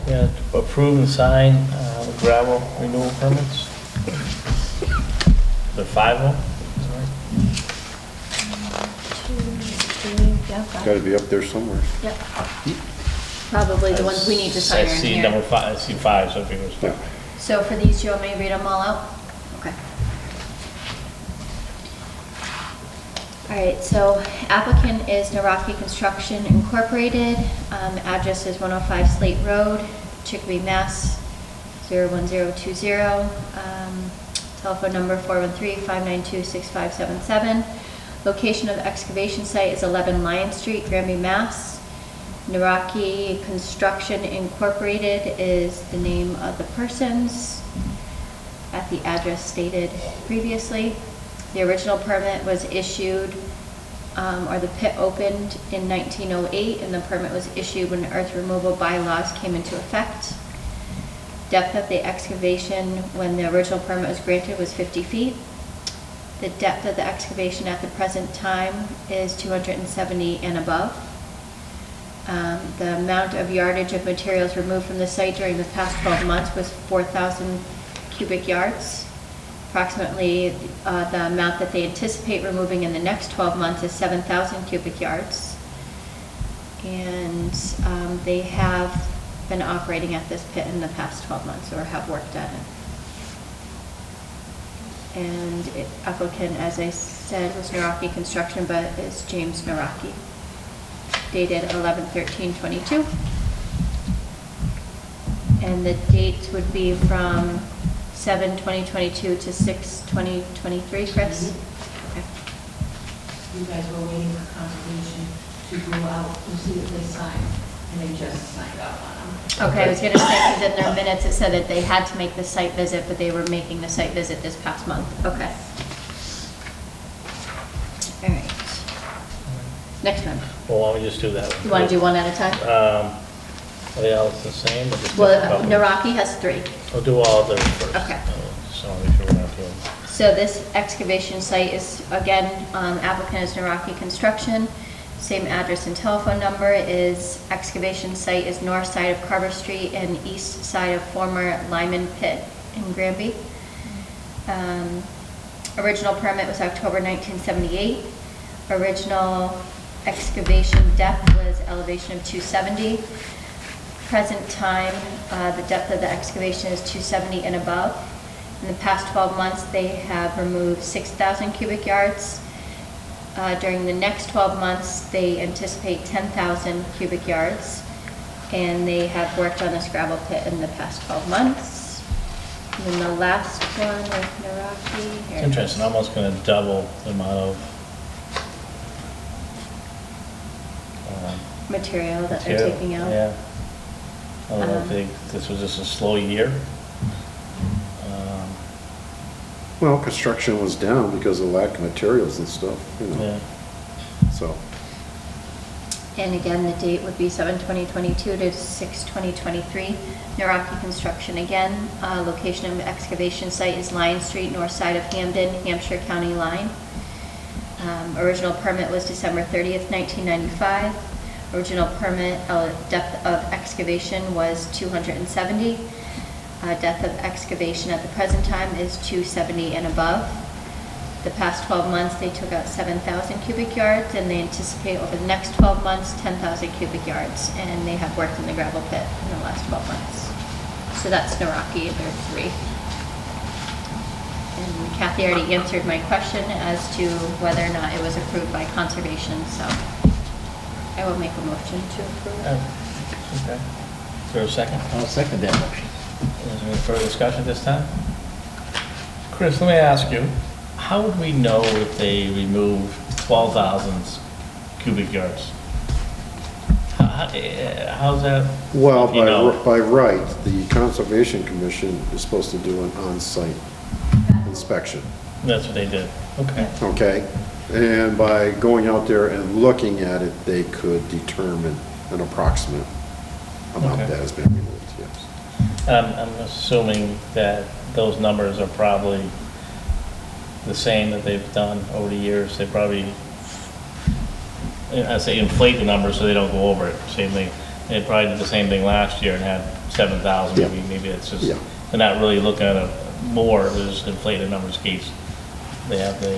Yeah, to approve and sign gravel renewal permits. There are 5 of them, Yeah, got Got it. to be up there somewhere. Yep. Probably the ones we need to sign are I in see here. number 5, I see 5, so I figure it's Yeah. So for these, you want me to read them all out? Okay. All right, so applicant is Naraki Construction Incorporated. Address is 105 Slate Road, Chicopee, Mass. 01020. Telephone number 413-592-6577. Location of the excavation site is 11 Lion Street, Granby, Mass. Naraki Construction Incorporated is the name of the persons at the address stated previously. The original permit was issued, or the pit opened in 1908, and the permit was issued when earth removal bylaws came into effect. Depth of the excavation when the original permit was granted was 50 feet. The depth of the excavation at the present time is 270 and above. The amount of yardage of materials removed from the site during the past 12 months was 4,000 cubic yards. Approximately the amount that they anticipate removing in the next 12 months is 7,000 cubic yards. And they have been operating at this pit in the past 12 months or have worked at it. And applicant, as I said, was Naraki Construction, but is James Naraki. Dated 11/13/22. And the dates would be from 7/2022 to 6/2023, Chris? Okay. You guys were waiting for confirmation to go out and see if they signed, and they just signed off on them. Okay, I was gonna say, because in their minutes it said that they had to make the site visit, but they were making the site visit this past month. Okay. All right. Next one. Well, why don't we just do that? You wanna do one at a time? Are they all the same? Or just Well, different companies? Naraki has 3. We'll do all of them first. Okay. So I'll make sure we're not doing. So this excavation site is, again, applicant is Naraki Construction. Same address and telephone number is, excavation site is north side of Carver Street and east side of former Lyman Pit in Granby. Original permit was October 1978. Original excavation depth was elevation of 270. Present time, the depth of the excavation is 270 and above. In the past 12 months, they have removed 6,000 cubic yards. During the next 12 months, they anticipate 10,000 cubic yards, and they have worked on this gravel pit in the past 12 months. And then the last one is Naraki. It's interesting, almost gonna double the amount of Material that they're material. taking out. Yeah. I don't know if this was just a slow year. Well, construction was down because of lack of materials and stuff, you know, Yeah. so. And again, the date would be 7/2022 to 6/2023. Naraki Construction again. Location of excavation site is Lion Street, north side of Hamden, Hampshire County line. Original permit was December 30th, 1995. Original permit depth of excavation was 270. Depth of excavation at the present time is 270 and above. The past 12 months, they took out 7,000 cubic yards, and they anticipate over the next 12 months, 10,000 cubic yards, and they have worked in the gravel pit in the last 12 months. So that's Naraki, there are 3. And Kathy already answered my question as to whether or not it was approved by conservation, so I will make a motion to approve. Okay. Is there a second? I'll second that motion. Is there any further discussion this time? Chris, let me ask you, how would we know if they remove 12,000 cubic yards? How's that? Well, if you know? by right, the Conservation Commission is supposed to do an on-site inspection, That's what they did. Okay. okay? And by going out there and looking at it, they could determine an approximate amount Okay. that has been removed, yes. I'm assuming that those numbers are probably the same that they've done over the years. They probably, I say inflate the numbers so they don't go over it. Same thing. They probably did the same thing last year and had 7,000. Yeah. Maybe it's just, Yeah. they're not really looking at a more, they're just inflated numbers in case they have the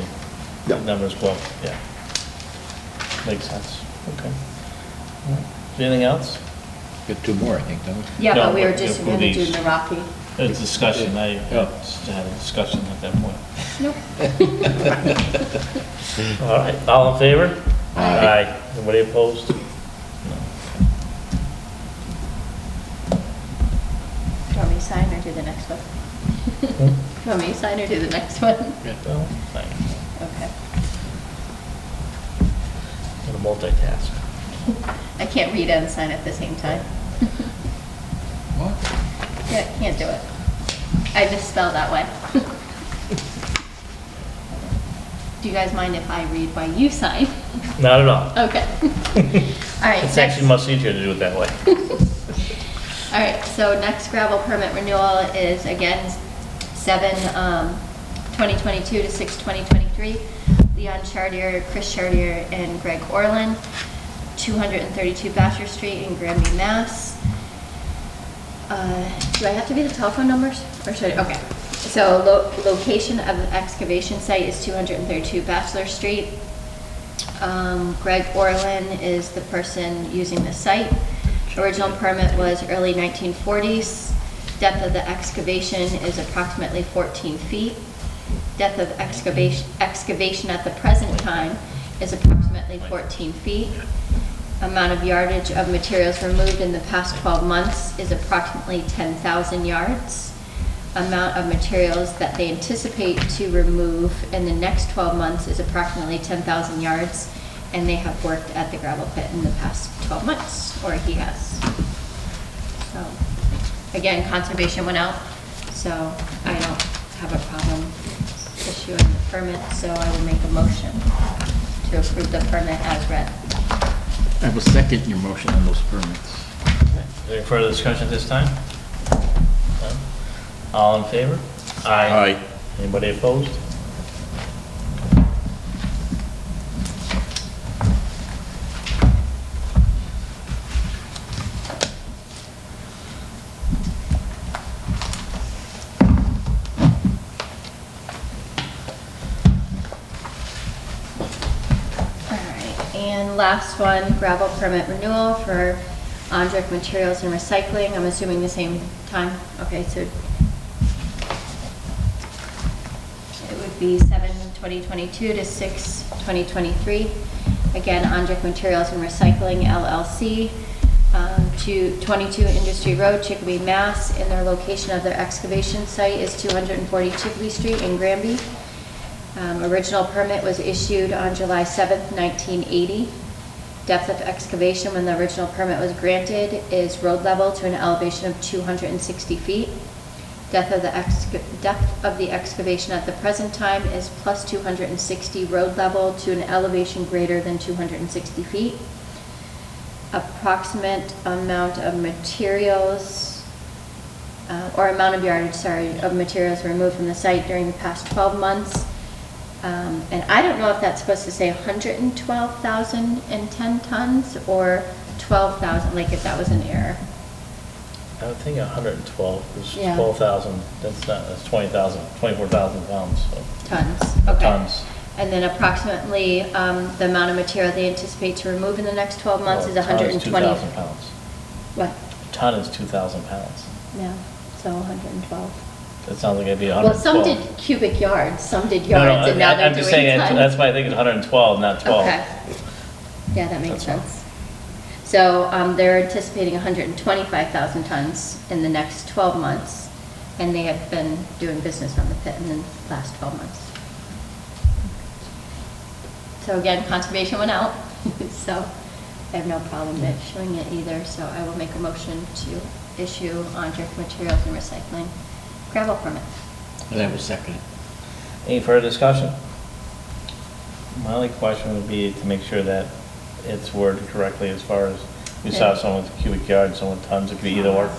Yeah. numbers go up. Yeah. Makes sense. Okay. All right. Anything else? Got 2 more, I think, don't we? Yeah, No, but we were but just for going to do these. Naraki. It's discussion. I Yeah. just had a discussion at that point. Nope. All right, all in favor? Aye. Anybody opposed? No. Do you want me to sign or do the next one? Do you want me to sign or do the next one? Well, fine. Okay. Gonna multitask. I can't read and sign at the same time. What? Yeah, can't do it. I misspelled that way. Do you guys mind if I read while you sign? Not at all. Okay. All right. It's actually much easier to do it that way. All right, so next gravel permit renewal is again 7/2022 to 6/2023. Leon Chartier, Chris Chartier, and Greg Orland, 232 Basher Street in Granby, Mass. Do I have to be the telephone numbers? Or should I? Okay. So location of the excavation site is 232 Bachelor Street. Greg Orland is the person using the site. Original permit was early 1940s. Depth of the excavation is approximately 14 feet. Depth of excavation at the present time is approximately 14 feet. Amount of yardage of materials removed in the past 12 months is approximately 10,000 yards. Amount of materials that they anticipate to remove in the next 12 months is approximately 10,000 yards, and they have worked at the gravel pit in the past 12 months, or he has. So, again, conservation went out, so I don't have a problem issuing the permit, so I will make a motion to approve the permit as read. I will second your motion on those permits. Is there any further discussion at this time? None? All in favor? Aye. Anybody opposed? And last one, gravel permit renewal for Andrick Materials and Recycling. I'm assuming the same time. Okay, so it would be 7/2022 to 6/2023. Again, Andrick Materials and Recycling LLC, to 22 Industry Road, Chicopee, Mass. And their location of their excavation site is 240 Chicopee Street in Granby. Original permit was issued on July 7th, 1980. Depth of excavation when the original permit was granted is road level to an elevation of 260 feet. Depth of the excavation at the present time is plus 260 road level to an elevation greater than 260 feet. approximate amount of materials, or amount of yardage, sorry, of materials removed from the site during the past 12 months. And I don't know if that's supposed to say 112,010 tons or 12,000, like if that was an error. I would think 112, because Yeah. 12,000, that's 20,000, 24,000 pounds, so. Tons, okay. Tons. And then approximately, the amount of material they anticipate to remove in the next 12 months is Well, a ton 120. 2,000 pounds. What? A ton is 2,000 pounds. Yeah, so 112. That sounds like it'd be Well, 112. some did cubic yards, some did No, yards, and now they're I'm just doing saying, tons. that's why I think it's 112, not 12. Okay. Yeah, that makes That's fine. sense. So they're anticipating 125,000 tons in the next 12 months, and they have been doing business on the pit in the last 12 months. So again, conservation went out, so I have no problem issuing it either, so I will make a motion to issue on Drift Materials and Recycling gravel permit. And I will second it. Any further discussion? My only question would be to make sure that it's worded correctly as far as, we saw someone with cubic yards, someone with tons, it could be either or.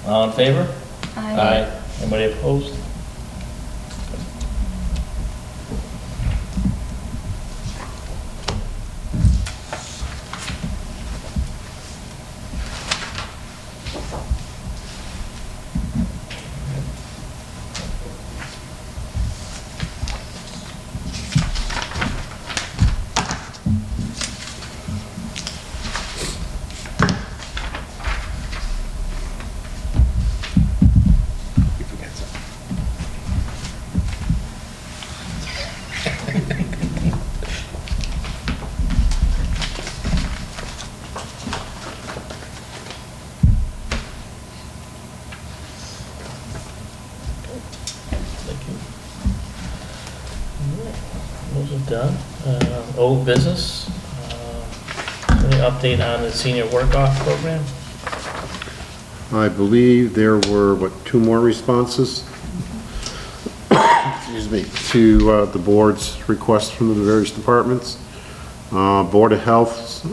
All in favor? Aye. Anybody opposed? You forgot something. Thank you. Those are done. Old business. Any update on the senior work-off program? I believe there were, what, 2 more responses? Excuse me, to the board's request from the various departments. Board of Health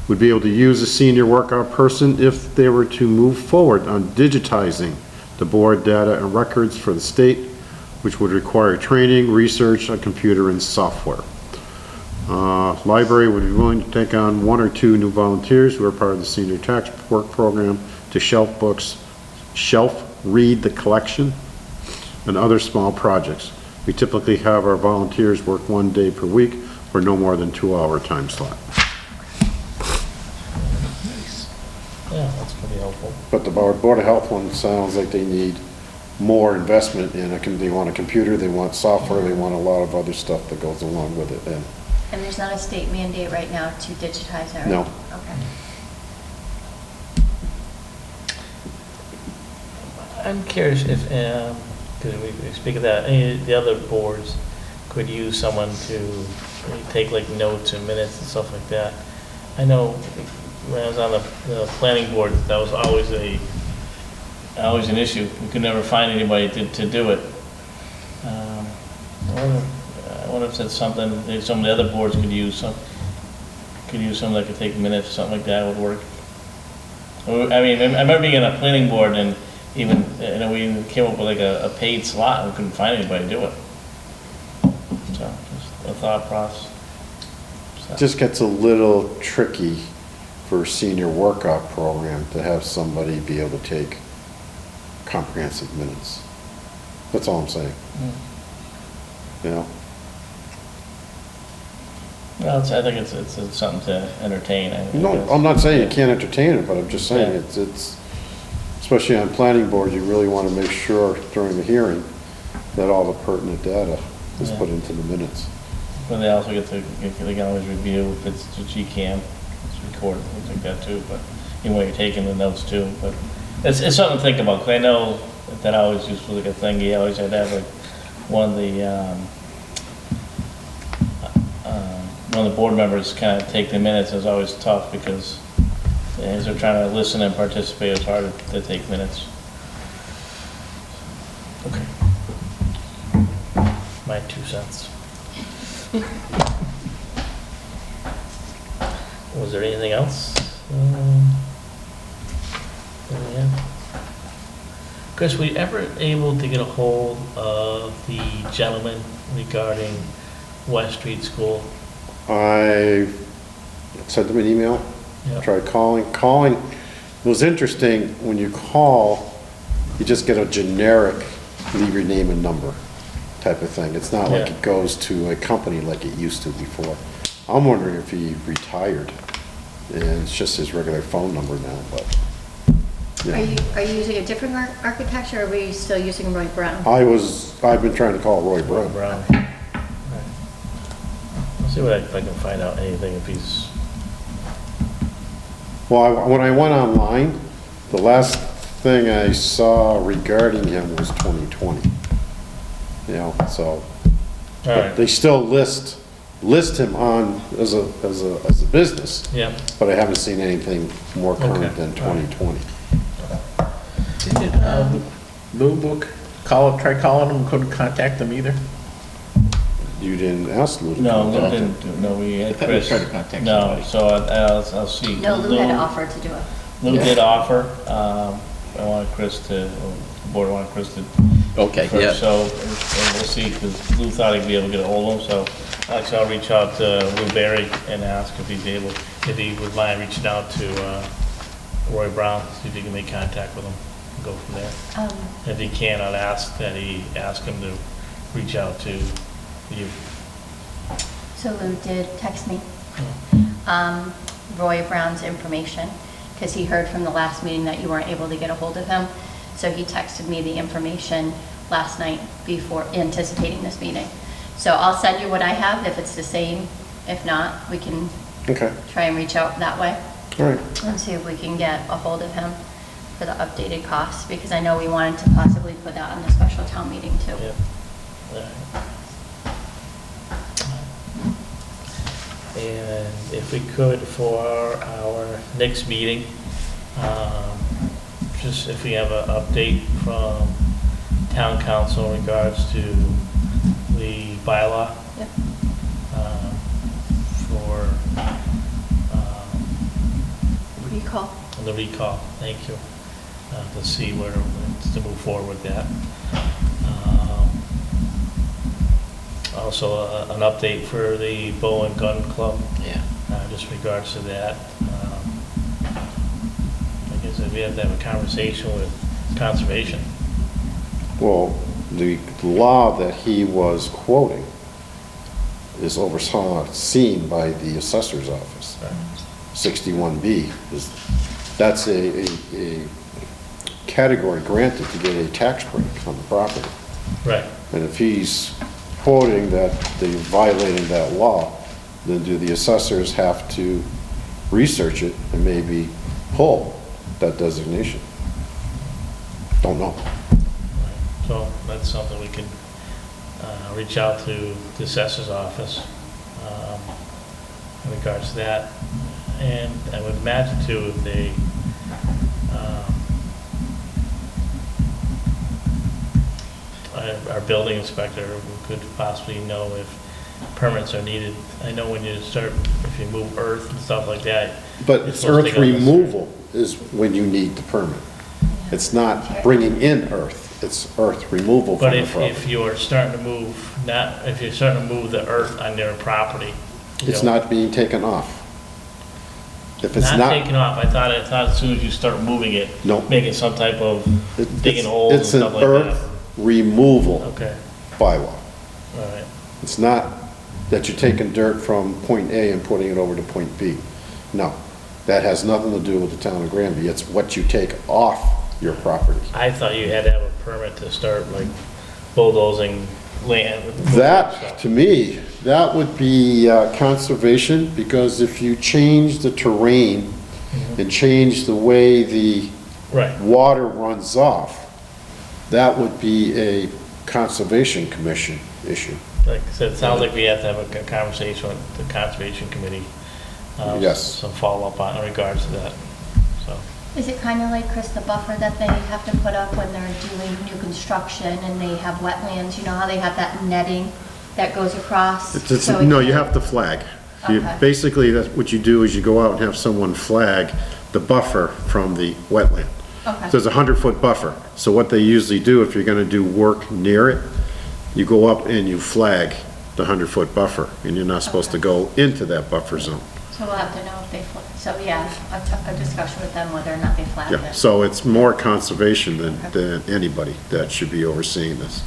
would be able to use a senior workout person if they were to move forward on digitizing the board data and records for the state, which would require training, research on computer and software. Library would be willing to take on 1 or 2 new volunteers who are part of the senior tax work program to shelf books, read the collection, and other small projects. We typically have our volunteers work 1 day per week for no more than 2-hour time slot. Yeah, that's pretty helpful. But the Board of Health one sounds like they need more investment in it. They want a computer, they want software, they want a lot of other stuff that goes along with it. And there's not a state mandate right now to digitize everything? No. Okay. I'm curious if, because we speak of that, any of the other boards could use someone to maybe take like notes and minutes and stuff like that. I know when I was on the planning board, that was always an issue. We could never find anybody to do it. I wonder if that's something that some of the other boards could use. Someone that could take minutes, something like that would work. I mean, I remember being on a planning board and even, we even came up with like a paid slot and we couldn't find anybody to do it. So, just a thought process. It just gets a little tricky for a senior workout program to have somebody be able to take comprehensive minutes. That's all I'm saying. You know? Well, I think it's something to entertain. No, I'm not saying you can't entertain it, but I'm just saying it's, especially on planning board, you really want to make sure during the hearing that all the pertinent data is put into the minutes. But they also they can always review if it's a GCam, it's recorded, things like that too, but even when you're taking the notes too, but it's something to think about, because I know that always used to look at thing, you always had to have like one of the board members kind of take the minutes. Is always tough because as they're trying to listen and participate, it's hard to take minutes. Okay. My 2 cents. Was there anything else? Yeah. Chris, were you ever able to get a hold of the gentleman regarding West Street School? I sent him an email, Yep. tried calling. It was interesting, when you call, you just get a generic, leave your name and number type of thing. It's not like Yeah. it goes to a company like it used to before. I'm wondering if he retired, and it's just his regular phone number now, but, Are yeah. you using a different architecture, or are we still using Roy Brown? I've been trying to call Roy Brown. Brown. I'll see if I can find out anything, if he's, Well, when I went online, the last thing I saw regarding him was 2020. You know, so, all but right, they still list him on as a business, yeah. but I haven't seen anything more current Okay. than 2020. Did Blue Book try calling him, couldn't contact them either? You didn't ask Lou to No, come Lou back. didn't, no, we had I thought he Chris. tried to contact No, somebody. so I'll see. No, Lou had offered to do it. Lou did offer, I wanted Chris to, the board wanted Chris to. Okay, first, yeah. So, and we'll see, because Lou thought he'd be able to get a hold of him, so actually I'll reach out to Lou Berry and ask if he's able, if he would mind reaching out to Roy Brown, see if he can make contact with him, and go from there. If he can, I'd ask that he ask him to reach out to you. So Lou did text me Roy Brown's information, because he heard from the last meeting that you weren't able to get a hold of him. So he texted me the information last night before anticipating this meeting. So I'll send you what I have, if it's the same. If not, we can Okay, try and reach out that way all right. and see if we can get a hold of him for the updated costs, because I know we wanted to possibly put that on the special town meeting too. Yep. All right. And if we could, for our next meeting, just if we have an update from town council in regards to the bylaw. Yep. For Recall. the recall, thank you, to see where, to move forward with that. Also, an update for the Bow and Gun Club. Yeah. Just regards to that. I guess we have to have a conversation with conservation. Well, the law that he was quoting is overseen by the assessor's office. 61B, that's a category granted to get a tax break on the property. Right. And if he's quoting that they violated that law, then do the assessors have to research it and maybe pull that designation? Don't know. So that's something we can reach out to the assessor's office in regards to that. And I would imagine too, if they our building inspector could possibly know if permits are needed. I know when you start, if you move earth and stuff like that. But you're it's supposed to earth take on this- removal is when you need the permit. It's not bringing in earth, it's earth removal But from the if property. you're starting to move, if you're starting to move the earth on their property. you It's know, not being taken off. If it's Not not, taking off, I thought as soon as you start moving it, No. making some type of digging it's holes and it's an stuff like that. earth removal Okay, bylaw. all right, It's not that you're taking dirt from point A and putting it over to point B. No, that has nothing to do with the town of Granby. It's what you take off your property. I thought you had to have a permit to start like bulldozing land. That, to me, that would be conservation, because if you change the terrain and change the way the Right, water runs off, that would be a conservation commission issue. like I said, it sounds like we have to have a conversation with the conservation committee. Yes. Some follow-up on in regards to that, so. Is it kind of like, Chris, the buffer that they have to put up when they're doing new construction and they have wetlands? You know how they have that netting that goes across? It's, so it no, can- you have to flag. Okay. Basically, that's what you do is you go out and have someone flag the buffer from the wetland. Okay. There's a 100-foot buffer. So what they usually do, if you're gonna do work near it, you go up and you flag the 100-foot buffer, and you're not supposed to go into that buffer zone. So we'll have to know if they, so yeah, a discussion with them whether or not they flagged Yeah, it. so it's more conservation than anybody that should be overseeing this.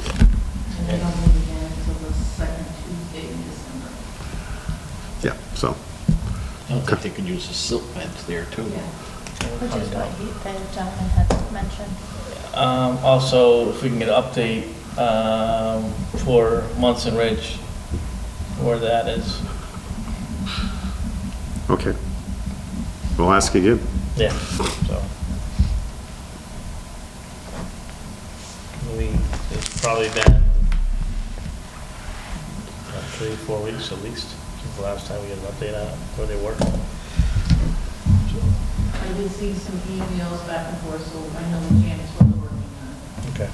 And they don't meet again until the second Tuesday in December. Yeah, so, I don't think they could use a silt fence there too. Which is what the gentleman had mentioned. Also, if we can get an update for Munson Ridge, where that is. okay. We'll ask again. Yeah, so. It's probably been 3-4 weeks at least since the last time we had an update on it, where they were. I did see some emails back and forth, so I know that Janice was working on it. Okay.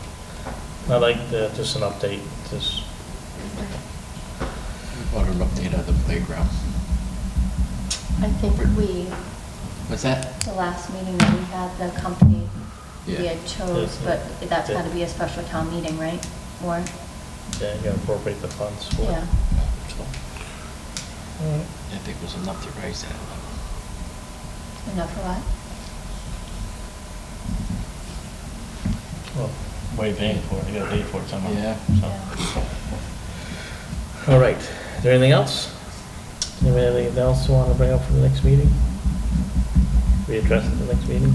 I like just an update, just, What an update on the playground. I think we, What's that? the last meeting that we had, the company we Yeah. had chose, but that's got to be a special town meeting, right? Or, yeah, you gotta appropriate the funds for it. yeah. So, All right. I think it was enough to raise that level. Enough for what? Well, what are you paying for it? You gotta pay for it somehow. Yeah. So. All right, is there anything else? Anybody have anything else you wanna bring up for the next meeting? We address it at the next meeting?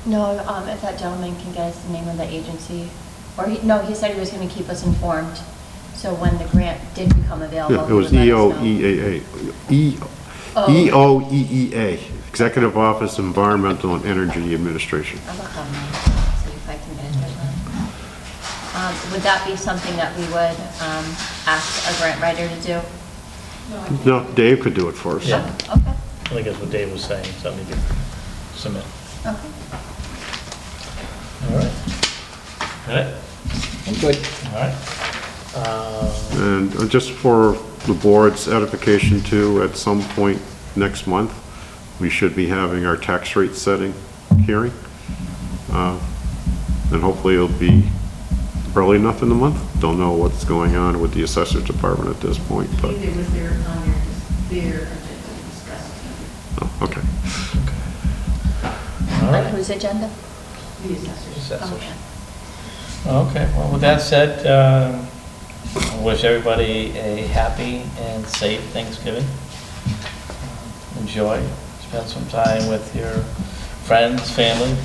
No, if that gentleman can get us the name of the agency, or no, he said he was going to keep us informed. So when the grant did become available, Yeah, it he was would let us know. EOEA, Executive Office Environmental and Energy Administration. I'll look online, see if I can get into it. Would that be something that we would ask a grant writer to do? No, Dave could do it for us. Yeah. Okay, I think that's what Dave was saying, something you could submit. okay. All right. All right, I'm good. all right. And just for the board's edification too, at some point next month, we should be having our tax rate setting hearing. And hopefully it'll be early enough in the month. Don't know what's going on with the assessors department at this point, but, It was their, on their agenda to discuss it. oh, okay. All On right. whose agenda? The assessors. Assessors. Okay. Okay, well, with that said, I wish everybody a happy and safe Thanksgiving. Enjoy, spend some time with your friends, family.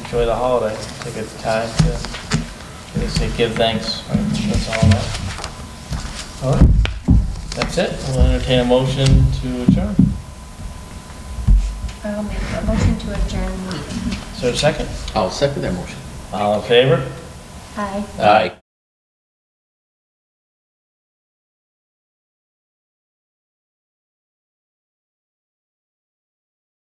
Enjoy the holiday, take a time to, they say, give thanks, right? That's all that. All right, that's it. We'll entertain a motion to adjourn. I'll make a motion to adjourn the meeting. Is there a second? I'll second that motion. All in favor? Aye. Aye.